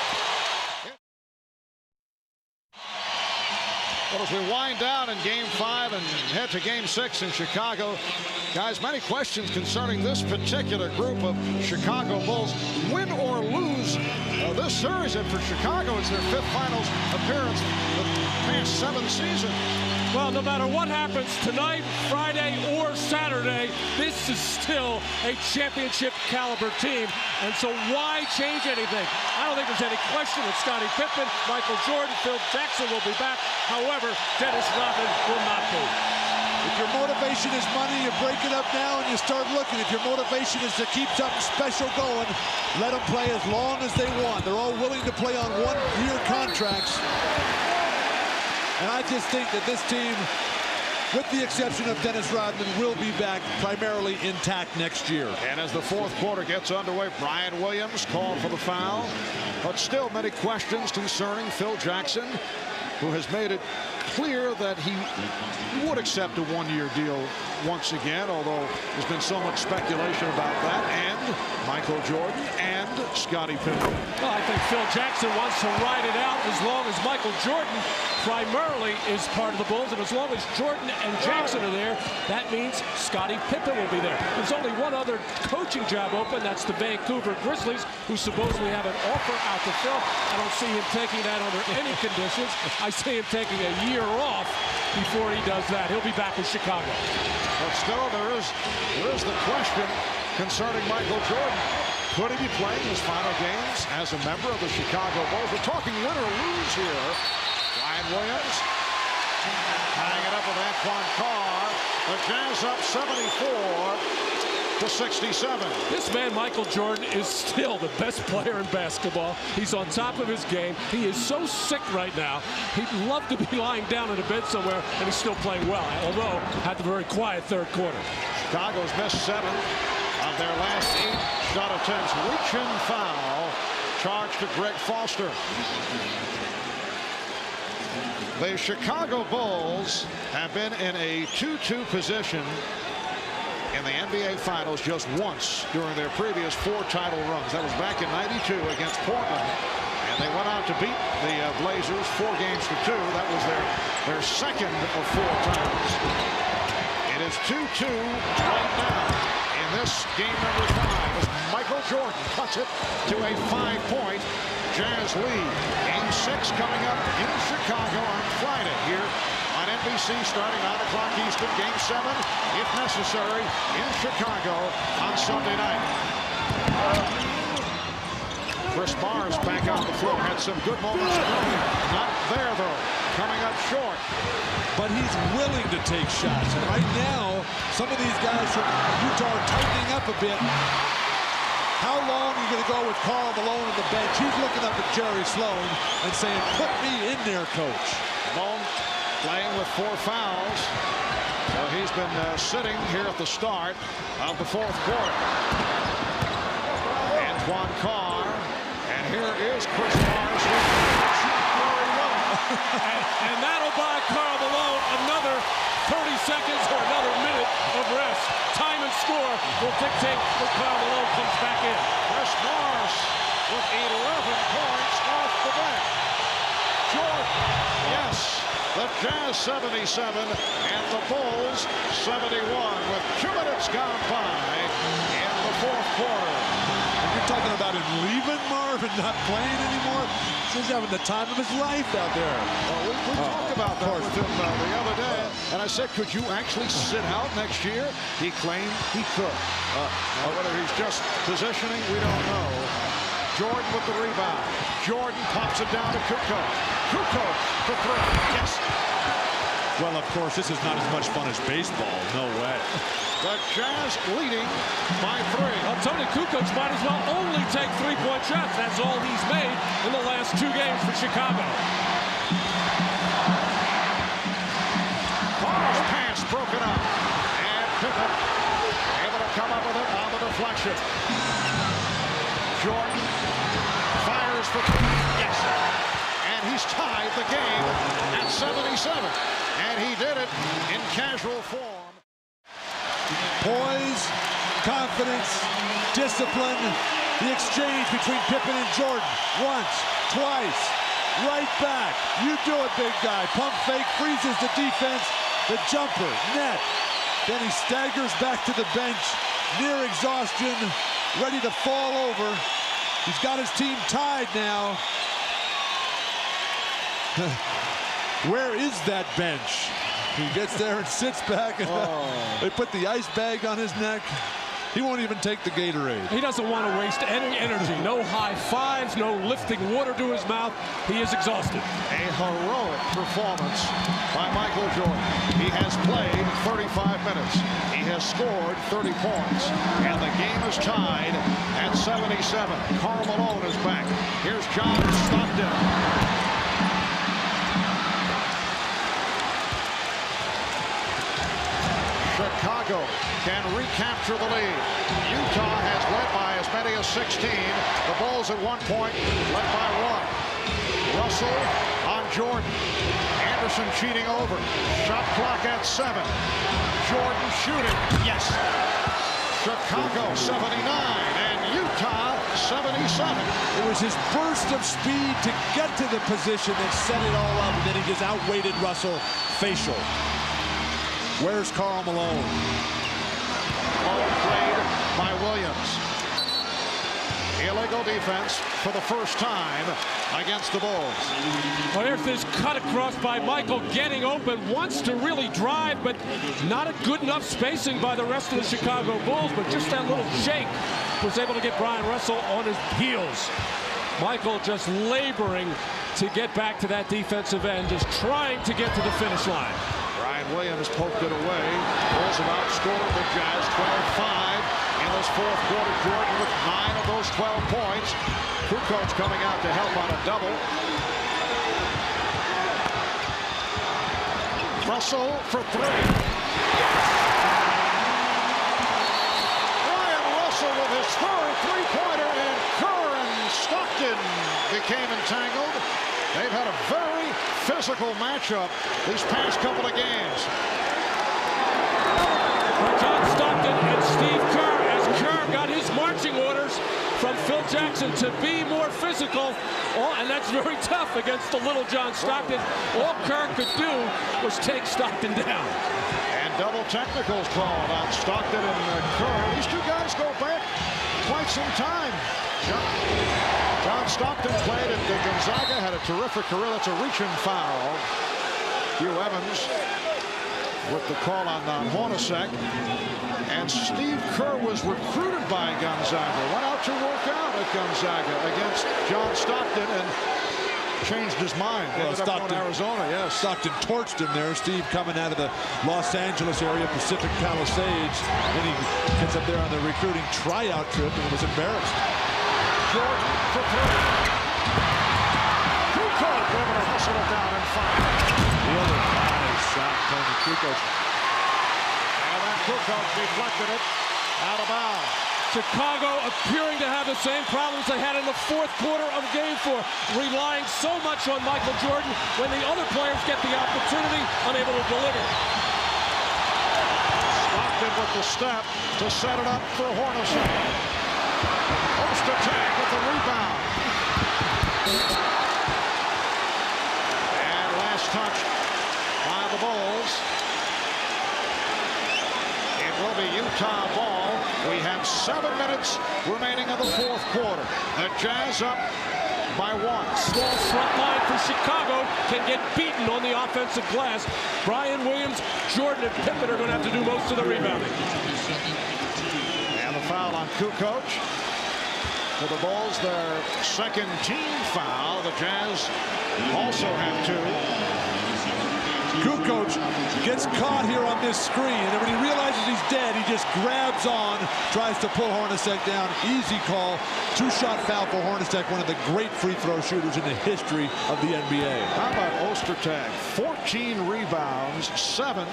Well, as we wind down in Game 5 and head to Game 6 in Chicago, guys, many questions concerning this particular group of Chicago Bulls. Win or lose this series, and for Chicago, it's their 5th finals appearance in the past 7 seasons. Well, no matter what happens tonight, Friday, or Saturday, this is still a championship caliber team. And so why change anything? I don't think there's any question that Scottie Pippen, Michael Jordan, Phil Jackson will be back. However, Dennis Rodman will not be. If your motivation is money, you break it up now and you start looking. If your motivation is to keep something special going, let them play as long as they want. They're all willing to play on 1-year contracts. And I just think that this team, with the exception of Dennis Rodman, will be back primarily intact next year. And as the fourth quarter gets underway, Brian Williams called for the foul. But still many questions concerning Phil Jackson, who has made it clear that he would accept a 1-year deal once again, although there's been so much speculation about that, and Michael Jordan and Scottie Pippen. Well, I think Phil Jackson wants to ride it out as long as Michael Jordan primarily is part of the Bulls, and as long as Jordan and Jackson are there, that means Scottie Pippen will be there. There's only one other coaching job open, that's the Vancouver Grizzlies, who supposedly have an offer out to Phil. I don't see him taking that under any conditions. I see him taking a year off before he does that. He'll be back in Chicago. But still, there is the question concerning Michael Jordan. Could he be playing his final games as a member of the Chicago Bulls? We're talking win or lose here. Brian Williams tying it up with Antoine Carr. The Jazz up 74. to 67. This man, Michael Jordan, is still the best player in basketball. He's on top of his game. He is so sick right now. He'd love to be lying down in a bed somewhere, and he's still playing well, although had the very quiet third quarter. Chicago's missed 7 of their last 8 shot attempts. Reach-in foul charged to Greg Foster. The Chicago Bulls have been in a 2-2 position in the NBA Finals just once during their previous 4 title runs. That was back in '92 against Portland. And they went out to beat the Blazers 4 games to 2. That was their second of 4 titles. It is 2-2 right now in this game number 5 as Michael Jordan cuts it to a 5-point Jazz lead. Game 6 coming up in Chicago on Friday here on NBC starting 9 o'clock Eastern. Game 7, if necessary, in Chicago on Sunday night. Chris Mars back on the floor. Had some good moments earlier. Not there, though. Coming up short. But he's willing to take shots. And right now, some of these guys from Utah are tightening up a bit. How long are you going to go with Karl Malone on the bench? He's looking up at Jerry Sloan and saying, put me in there, coach. Malone playing with 4 fouls. So he's been sitting here at the start of the 4th quarter. Antoine Carr. And here is Chris Mars. and that'll buy Karl Malone another 30 seconds or another minute of rest. Time and score will dictate when Karl Malone comes back in. Chris Mars with 11 points off the bench. Jordan, yes, the Jazz 77 and the Bulls 71 with 2 minutes gone by in the 4th quarter. And you're talking about him leaving Marvin, not playing anymore. He's having the time of his life out there. Well, we talked about that with him the other day, and I said, could you actually sit out next year? He claimed he could. Whether he's just positioning, we don't know. Jordan with the rebound. Jordan pops it down to Kukoc. Kukoc for 3. Yes. Well, of course, this is not as much fun as baseball. No way. The Jazz leading by 3. Well, Tony Kukoc might as well only take 3-point shots. That's all he's made in the last 2 games for Chicago. Carl's pass broken up. And Pippen able to come up with it on the deflection. Jordan fires for 3. Yes. And he's tied the game at 77. And he did it in casual form. Poise, confidence, discipline, the exchange between Pippen and Jordan. Once, twice, right back. You do it, big guy. Pump fake, freezes the defense. The jumper, net. Then he staggers back to the bench, near exhaustion, ready to fall over. He's got his team tied now. Where is that bench? He gets there and sits back, and they put the ice bag on his neck. He won't even take the Gatorade. He doesn't want to waste any energy. No high fives, no lifting water to his mouth. He is exhausted. A heroic performance by Michael Jordan. He has played 35 minutes. He has scored 30 points. And the game is tied at 77. Karl Malone is back. Here's John Stockton. Chicago can recapture the lead. Utah has led by as many as 16. The Bulls at one point led by 1. Russell on Jordan. Anderson cheating over. Shot clock at 7. Jordan shooting. Yes. Chicago 79 and Utah 77. It was his burst of speed to get to the position that set it all up, and then he just outweighted Russell facial. Where's Karl Malone? Ball played by Williams. Illegal defense for the first time against the Bulls. Well, here's this cut across by Michael, getting open, wants to really drive, but not a good enough spacing by the rest of the Chicago Bulls, but just that little shake was able to get Brian Russell on his heels. Michael just laboring to get back to that defensive end, just trying to get to the finish line. Brian Williams poked it away. Bulls have outscored the Jazz 12-5 this fourth quarter, Jordan with 9 of those 12 points. Occult coming out to help on a double. Russell for 3. Ryan Russell with his third three-pointer, and Kerr and Stockton became entangled. They've had a very physical matchup these past couple of games. John Stockton and Steve Kerr, as Kerr got his marching orders from Phil Jackson to be more physical, and that's very tough against the little John Stockton. All Kerr could do was take Stockton down. And double technicals called on Stockton and Kerr. These two guys go back quite some time. John Stockton played at Gonzaga, had a terrific career. That's a reaching foul. Hugh Evans with the call on Hornacek. And Steve Kerr was recruited by Gonzaga. Went out to work out at Gonzaga against John Stockton and changed his mind. Well, Ended up going to Arizona, yes. Stockton torched him there. Steve coming out of the Los Angeles area, Pacific Palisades. Then he gets up there on the recruiting tryout trip and was embarrassed. Jordan for 3. Occult able to hustle it down and fire. The other nice shot, Tony Occult. And then Occult deflected it out of bounds. Chicago appearing to have the same problems they had in the fourth quarter of Game 4, relying so much on Michael Jordan when the other players get the opportunity, unable to deliver. Stockton with the step to set it up for Hornacek. Ostertag with the rebound. And last touch by the Bulls. It will be Utah ball. We have 7 minutes remaining of the fourth quarter. The Jazz up by 1. Small front line for Chicago can get beaten on the offensive glass. Brian Williams, Jordan, and Pippen are going to have to do most of the rebounding. And the foul on Kukoc. For the Bulls, their second team foul. The Jazz also have 2. Kukoc gets caught here on this screen, and when he realizes he's dead, he just grabs on, tries to pull Hornacek down. Easy call. 2-shot foul for Hornacek, one of the great free throw shooters in the history of the NBA. How about Ostertag? 14 rebounds, 7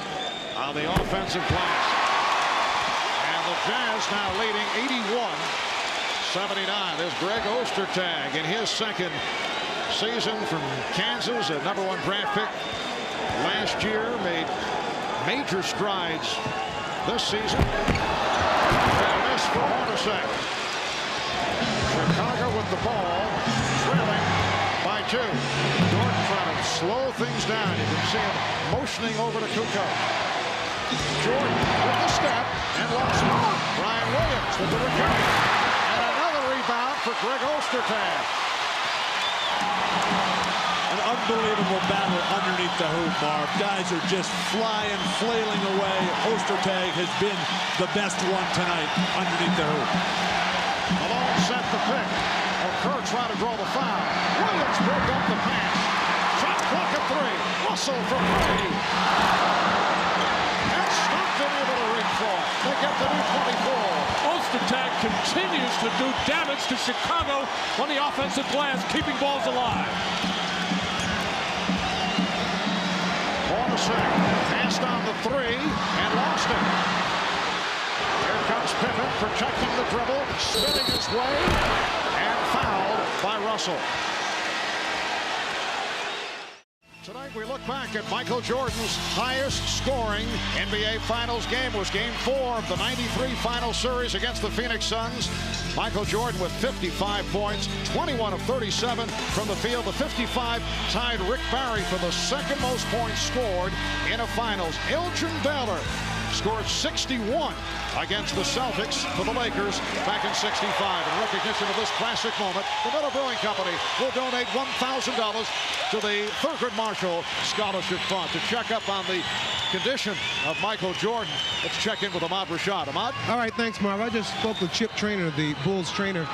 on the offensive glass. And the Jazz now leading 81-79. There's Greg Ostertag in his second season from Kansas, a #1 draft pick last year, made major strides this season. And this for Hornacek. Chicago with the ball, trailing by 2. Jordan trying to slow things down. You can see him motioning over to Kukoc. Jordan with the step and lost it. Brian Williams with the recovery. And another rebound for Greg Ostertag. An unbelievable battle underneath the hoop, Marv. Guys are just flying, flailing away. Ostertag has been the best one tonight underneath the hoop. Malone set the pick. Kerr tried to draw the foul. Williams broke up the pass. Shot clock at 3. Russell for 3. And Stockton able to reach for it. They get the new 24. Ostertag continues to do damage to Chicago on the offensive glass, keeping balls alive. Hornacek passed on the 3 and lost it. Here comes Pippen protecting the dribble, spinning his way, and fouled by Russell. Tonight we look back at Michael Jordan's highest scoring NBA Finals game. Was Game 4 of the '93 Final Series against the Phoenix Suns. Michael Jordan with 55 points, 21 of 37 from the field. The 55 tied Rick Barry for the second most points scored in a Finals. Elgin Baylor scored 61 against the Celtics for the Lakers back in '65. In recognition of this classic moment, the Miller Brewing Company will donate $1,000 to the Thurgood Marshall Scholarship Fund. To check up on the condition of Michael Jordan, let's check in with Ahmad Rashad. Ahmad? All right, thanks, Marv. I just spoke with Chip Traynor, the Bulls trainer.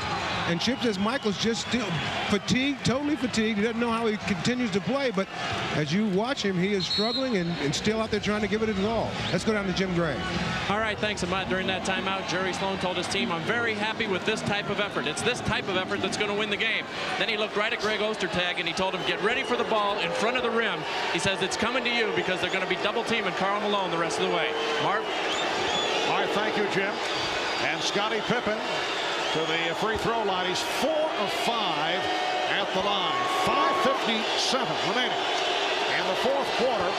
And Chip says Michael's just still fatigued, totally fatigued. He doesn't know how he continues to play, but as you watch him, he is struggling and still out there trying to give it his all. Let's go down to Jim Gray. All right, thanks, Ahmad. During that timeout, Jerry Sloan told his team, I'm very happy with this type of effort. It's this type of effort that's going to win the game. Then he looked right at Greg Ostertag, and he told him, get ready for the ball in front of the rim. He says, it's coming to you because they're going to be double-teaming Karl Malone the rest of the way. Marv? All right, thank you, Jim. And Scottie Pippen to the free throw line. He's 4 of 5 at the line. 5:57 remaining in the fourth quarter.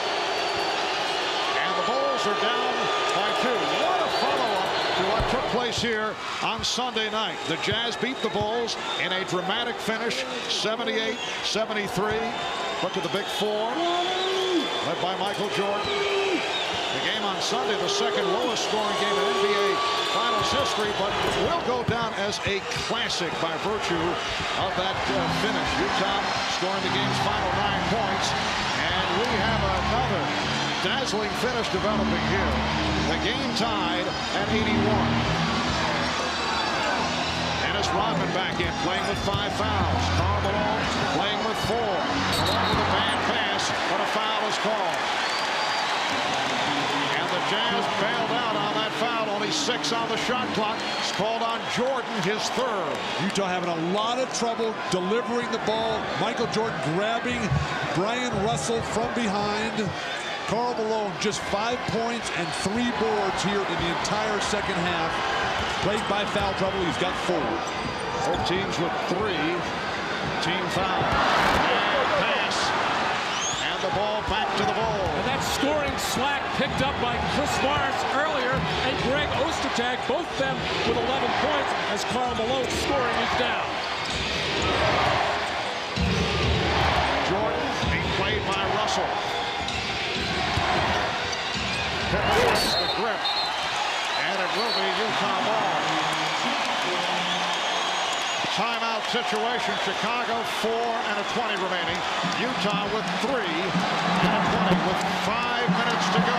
And the Bulls are down by 2. What a follow-up to what took place here on Sunday night. The Jazz beat the Bulls in a dramatic finish, 78-73. Look at the big four, led by Michael Jordan. The game on Sunday, the second lowest scoring game in NBA Finals history, but will go down as a classic by virtue of that finish. Utah scoring the game's final 9 points, and we have another dazzling finish developing here. The game tied at 81. Dennis Rodman back in, playing with 5 fouls. Karl Malone playing with 4. Along with a bad pass, but a foul is called. The Jazz bailed out on that foul. Only 6 on the shot clock. It's called on Jordan, his 3rd. Utah having a lot of trouble delivering the ball. Michael Jordan grabbing Brian Russell from behind. Karl Malone just 5 points and 3 boards here in the entire second half. Plagued by foul trouble. He's got 4. Both teams with 3. Team foul. And pass. And the ball back to the Bulls. And that scoring slack picked up by Chris Morris earlier and Greg Ostertag, both them with 11 points as Karl Malone's scoring is down. Jordan being played by Russell. Pippen the grip. And it will be Utah ball. Timeout situation. Chicago 4 and a 20 remaining. Utah with 3 and a 20 with 5 minutes to go.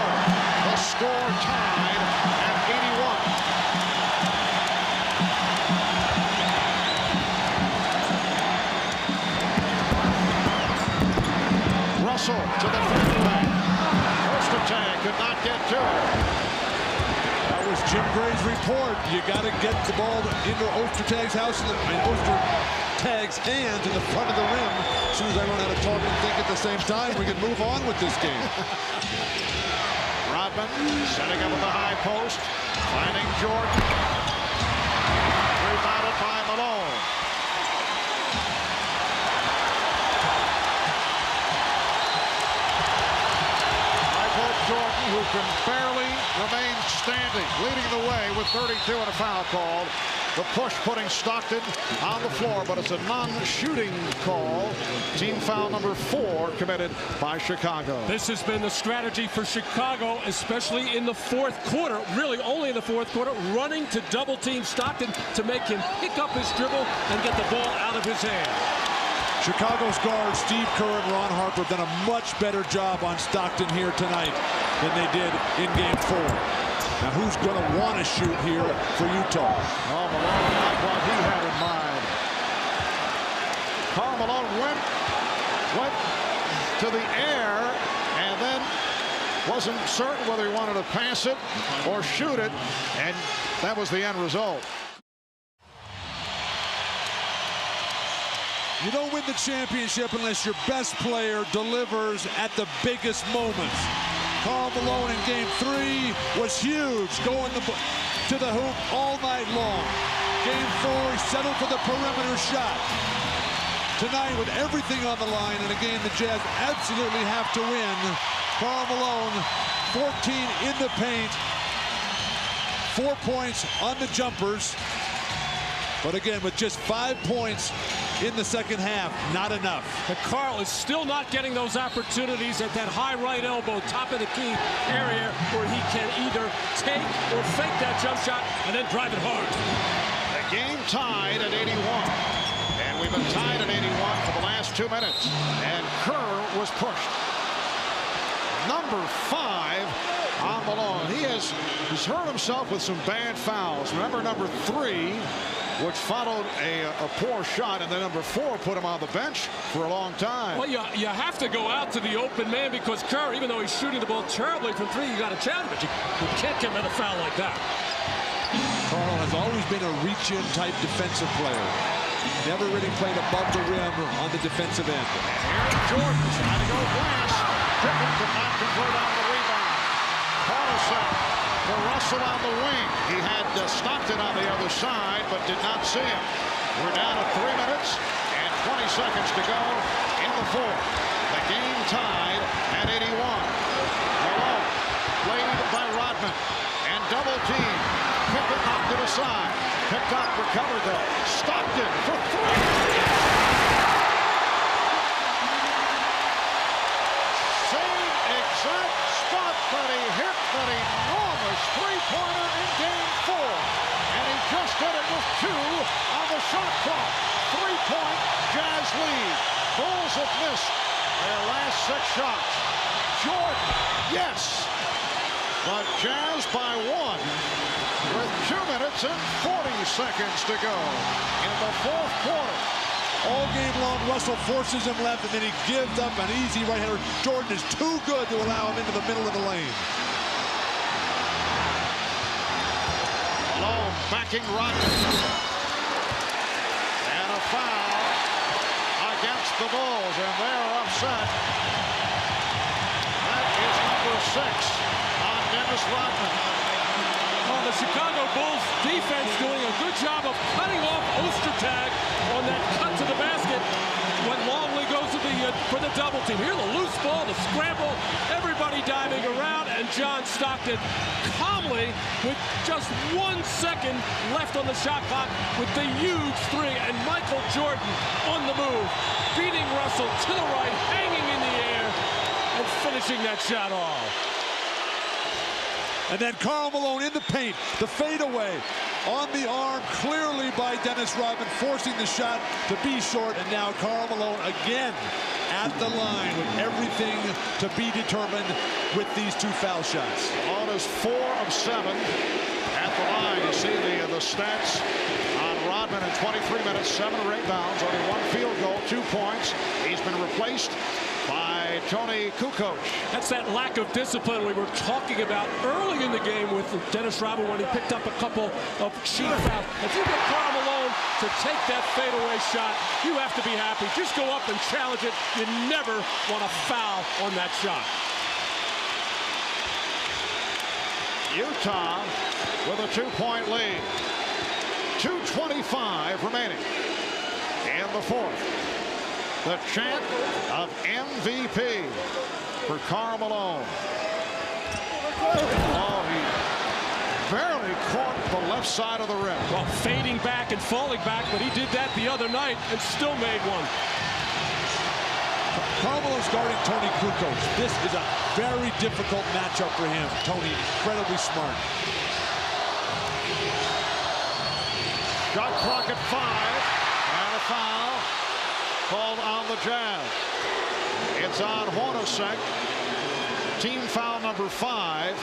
The score tied at 81. Russell to the third line. Ostertag could not get to it. That was Jim Gray's report. You got to get the ball into Ostertag's house and Ostertag's hands in the front of the rim. As soon as I run out of talk and think at the same time, we can move on with this game. Rodman setting up at the high post, finding Jordan. Rebounded by Malone. Michael Jordan, who can barely remain standing, leading the way with 32 and a foul called. The push putting Stockton on the floor, but it's a non-shooting call. Team foul number 4 committed by Chicago. This has been the strategy for Chicago, especially in the fourth quarter, really only in the fourth quarter, running to double team Stockton to make him pick up his dribble and get the ball out of his hand. Chicago's guards, Steve Kerr and Ron Harper, have done a much better job on Stockton here tonight than they did in Game 4. Now, who's going to want to shoot here for Utah? Oh, Malone, like what he had in mind. Karl Malone went to the air and then wasn't certain whether he wanted to pass it or shoot it, and that was the end result. You don't win the championship unless your best player delivers at the biggest moments. Karl Malone in Game 3 was huge, going to the hoop all night long. Game 4, he settled for the perimeter shot. Tonight, with everything on the line in a game the Jazz absolutely have to win, Karl Malone, 14 in the paint, 4 points on the jumpers. But again, with just 5 points in the second half, not enough. But Karl is still not getting those opportunities at that high right elbow, top of the key area, where he can either take or fake that jump shot and then drive it hard. The game tied at 81. And we've been tied at 81 for the last 2 minutes. And Kerr was pushed. Number 5 on Malone. He's hurt himself with some bad fouls. Remember, number 3 which followed a poor shot, and then number 4 put him on the bench for a long time. Well, you have to go out to the open man because Kerr, even though he's shooting the ball terribly from 3, you got to challenge it. You can't commit a foul like that. Carl has always been a reach-in type defensive player. Never really played above the rim on the defensive end. Here's Jordan trying to go glass. Pippen could not convert on the rebound. Production for Russell on the wing. He had Stockton on the other side, but did not see him. We're down to 3 minutes and 20 seconds to go in the 4th. The game tied at 81. Malone played by Rodman and double team. Pippen knocked it aside. Picked up, recovered though. Stockton for 3. Same exact spot that he hit that enormous three-pointer in game 4. And he just did it with 2 on the shot clock. 3-point Jazz lead. Bulls have missed their last 6 shots. Jordan, yes. But Jazz by 1 with 2 minutes and 40 seconds to go in the 4th quarter. All game long, Russell forces him left, and then he gives up an easy right-hander. Jordan is too good to allow him into the middle of the lane. Malone backing Rodman. And a foul against the Bulls, and they're upset. That is number 6 on Dennis Rodman. Oh, the Chicago Bulls defense doing a good job of cutting off Ostertag on that cut to the basket when Longley goes to for the double team. Here, the loose ball, the scramble, everybody diving around, and John Stockton calmly, with just 1 second left on the shot clock, with the huge 3, and Michael Jordan on the move, beating Russell to the right, hanging in the air, and finishing that shot off. And then Karl Malone in the paint, the fadeaway on the arm, clearly by Dennis Rodman, forcing the shot to be short. And now Karl Malone again at the line with everything to be determined with these 2 foul shots. Malone is 4 of 7 at the line. You see the stats on Rodman in 23 minutes, 7 rebounds, only 1 field goal, 2 points. He's been replaced by Tony Kukoc. That's that lack of discipline we were talking about early in the game with Dennis Rodman when he picked up a couple of cheap fouls. If you get Karl Malone to take that fadeaway shot, you have to be happy. Just go up and challenge it. You never want to foul on that shot. Utah with a 2-point lead. 2:25 remaining in the 4th. The chant of MVP for Karl Malone. Oh, he barely caught the left side of the rim. Well, fading back and falling back, but he did that the other night and still made one. Karl Malone's guarding Tony Kukoc. This is a very difficult matchup for him. Tony, incredibly smart. Shot clock at 5, and a foul called on the Jazz. It's on Hornacek. Team foul number 5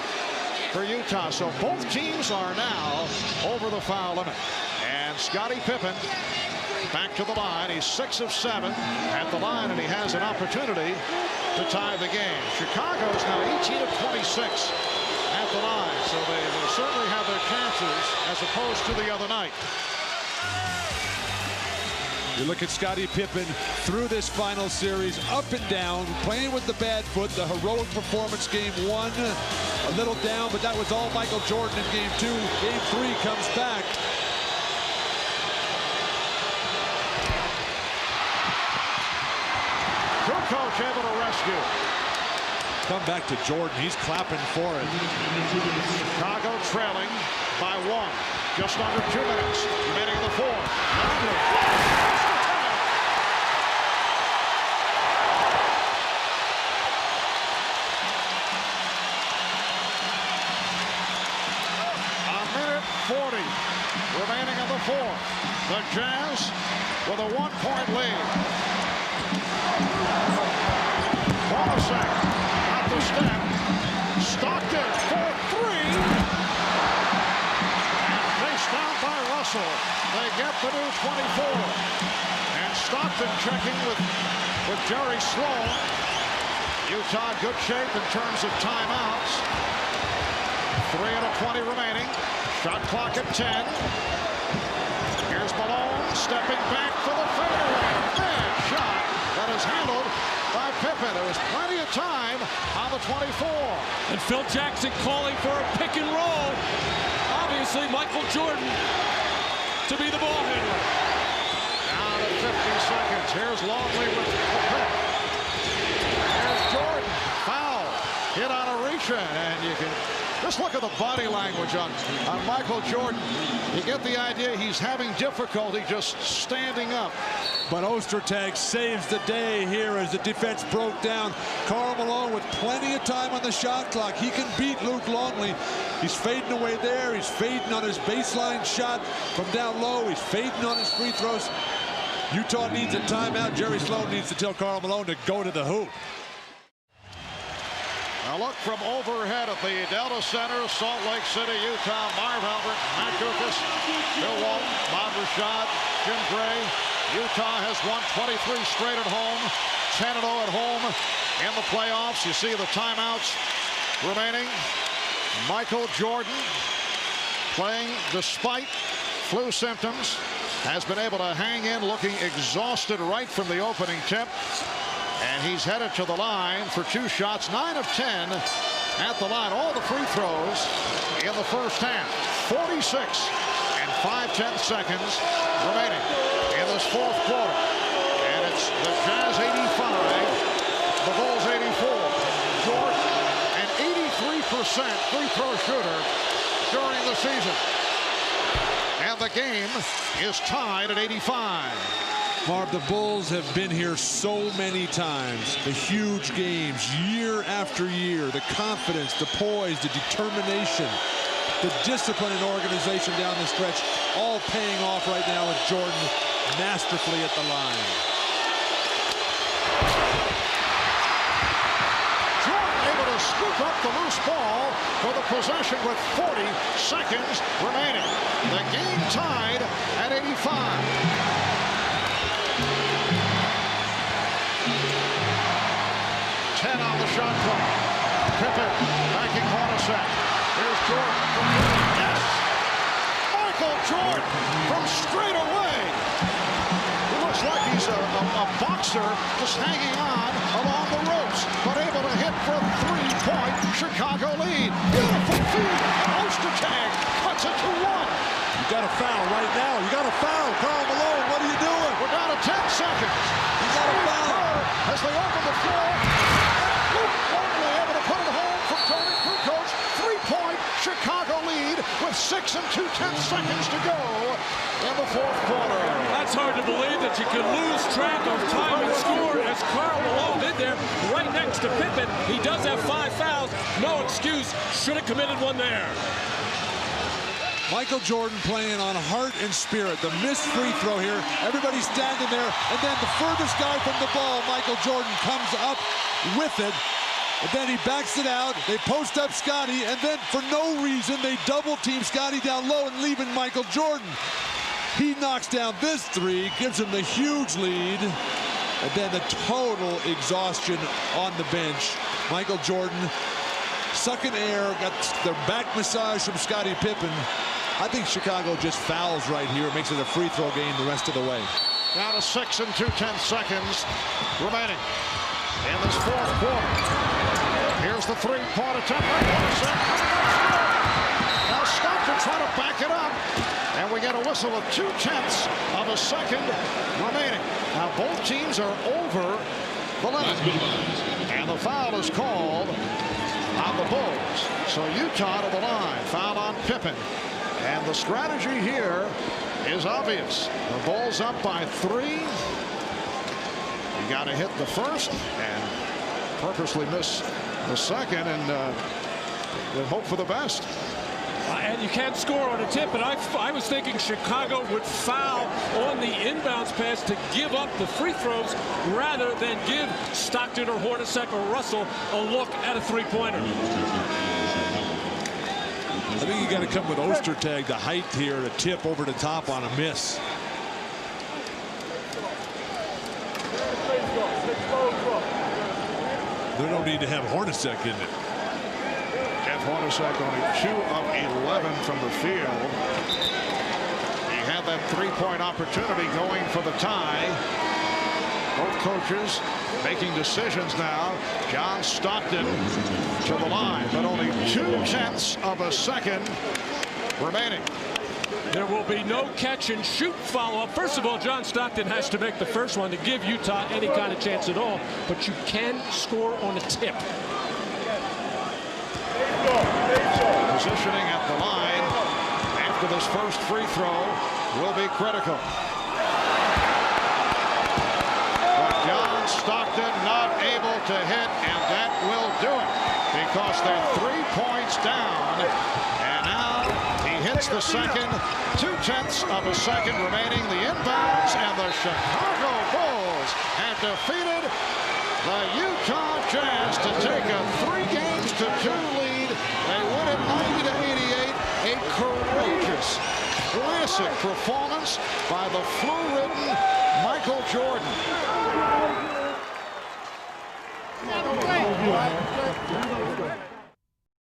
for Utah. So both teams are now over the foul limit. And Scottie Pippen back to the line. He's 6 of 7 at the line, and he has an opportunity to tie the game. Chicago's now 18 of 26 at the line. So they certainly have their chances as opposed to the other night. You look at Scottie Pippen through this final series, up and down, playing with the bad foot, the heroic performance game 1, a little down, but that was all Michael Jordan in game 2. Game 3 comes back. Kukoc able to rescue. Come back to Jordan, he's clapping for it. Chicago trailing by 1. Just under 2 minutes remaining in the 4th. Remaining in the 4th. The Jazz with a 1-point lead. Hornacek at the step. Stockton for 3. And faced down by Russell. Russell. They get the new 24. And Stockton checking with Jerry Sloan. Utah good shape in terms of timeouts. 3:20 remaining. Shot clock at 10. Here's Malone stepping back for the fadeaway. Bad shot that is handled by Pippen. There was plenty of time on the 24. And Phil Jackson calling for a pick and roll. Obviously, Michael Jordan to be the ball handler. Down to 50 seconds. Here's Longley with the pick. There's Jordan. Foul. Hit on a reach-in, and you can just look at the body language on Michael Jordan. You get the idea he's having difficulty just standing up. But Ostertag saves the day here as the defense broke down. Karl Malone with plenty of time on the shot clock. He can beat Luke Longley. He's fading away there. He's fading on his baseline shot from down low. He's fading on his free throws. Utah needs a timeout. Jerry Sloan needs to tell Karl Malone to go to the hoop. A look from overhead at the Delta Center, Salt Lake City, Utah. Marv Albert, Matt Dukas, Bill Walton, Bob Rashad, Jim Gray. Utah has won 23 straight at home, 10-0 at home in the playoffs. You see the timeouts remaining. Michael Jordan, playing despite flu symptoms, has been able to hang in, looking exhausted right from the opening tip. And he's headed to the line for 2 shots, 9 of 10 at the line. All the free throws in the first half. 46 and 5/10 seconds remaining in this fourth quarter. And it's the Jazz 85, the Bulls 84. Jordan, an 83% free throw shooter during the season. And the game is tied at 85. Marv, the Bulls have been here so many times. The huge games, year after year. The confidence, the poise, the determination, the discipline and organization down the stretch, all paying off right now with Jordan masterfully at the line. Jordan able to scoop up the loose ball for the possession with 40 seconds remaining. The game tied at 85. 10 on the shot clock. Pippen backing Hornacek. Here's Jordan from yes! Michael Jordan from straight away. He looks like he's a boxer just hanging on along the ropes, but able to hit for a 3-point Chicago lead. Beautiful feed. Ostertag cuts it to 1. You got a foul right now. You got a foul. Karl Malone, what are you doing? We're down to 10 seconds. You got a foul. As they open the floor, Luke Longley able to put it home from Tony Kukoc. 3-point Chicago lead with 6 2/10 seconds to go in the fourth quarter. That's hard to believe that you can lose track of time and score as Karl Malone did there right next to Pippen. He does have 5 fouls. No excuse. Should have committed one there. Michael Jordan playing on heart and spirit. The missed free throw here. Everybody's standing there. And then the furthest guy from the ball, Michael Jordan, comes up with it. And then he backs it out. They post up Scotty. And then for no reason, they double team Scotty down low and leaving Michael Jordan. He knocks down this 3, gives him the huge lead. And then the total exhaustion on the bench. Michael Jordan sucking air, got the back massage from Scottie Pippen. I think Chicago just fouls right here. It makes it a free throw game the rest of the way. Down to 6 2/10 seconds remaining in this fourth quarter. Here's the 3-point attempt. Now Stockton trying to back it up. And we get a whistle of 2/10 of a second remaining. Now both teams are over the limit. And the foul is called on the Bulls. So Utah to the line. Foul on Pippen. And the strategy here is obvious. The Bulls up by 3. You got to hit the first and purposely miss the second and hope for the best. And you can't score on a tip, but I was thinking Chicago would foul on the inbounds pass to give up the free throws rather than give Stockton or Hornacek or Russell a look at a 3-pointer. I think you got to come with Ostertag, the height here, to tip over the top on a miss. They don't need to have Hornacek in it. Jeff Hornacek only 2 of 11 from the field. He had that three-point opportunity going for the tie. Both coaches making decisions now. John Stockton to the line, but only 0.2 of a second remaining. There will be no catch and shoot follow-up. First of all, John Stockton has to make the first one to give Utah any kind of chance at all, but you can score on a tip. Positioning at the line after this first free throw will be critical. But John Stockton not able to hit, and that will do it because they're 3 points down. And now he hits the second. 0.2 of a second remaining. The inbounds, and the Chicago Bulls have defeated the Utah Jazz to take a 3-2 lead. They win it 90-88. A courageous, classic performance by the flu-ridden Michael Jordan.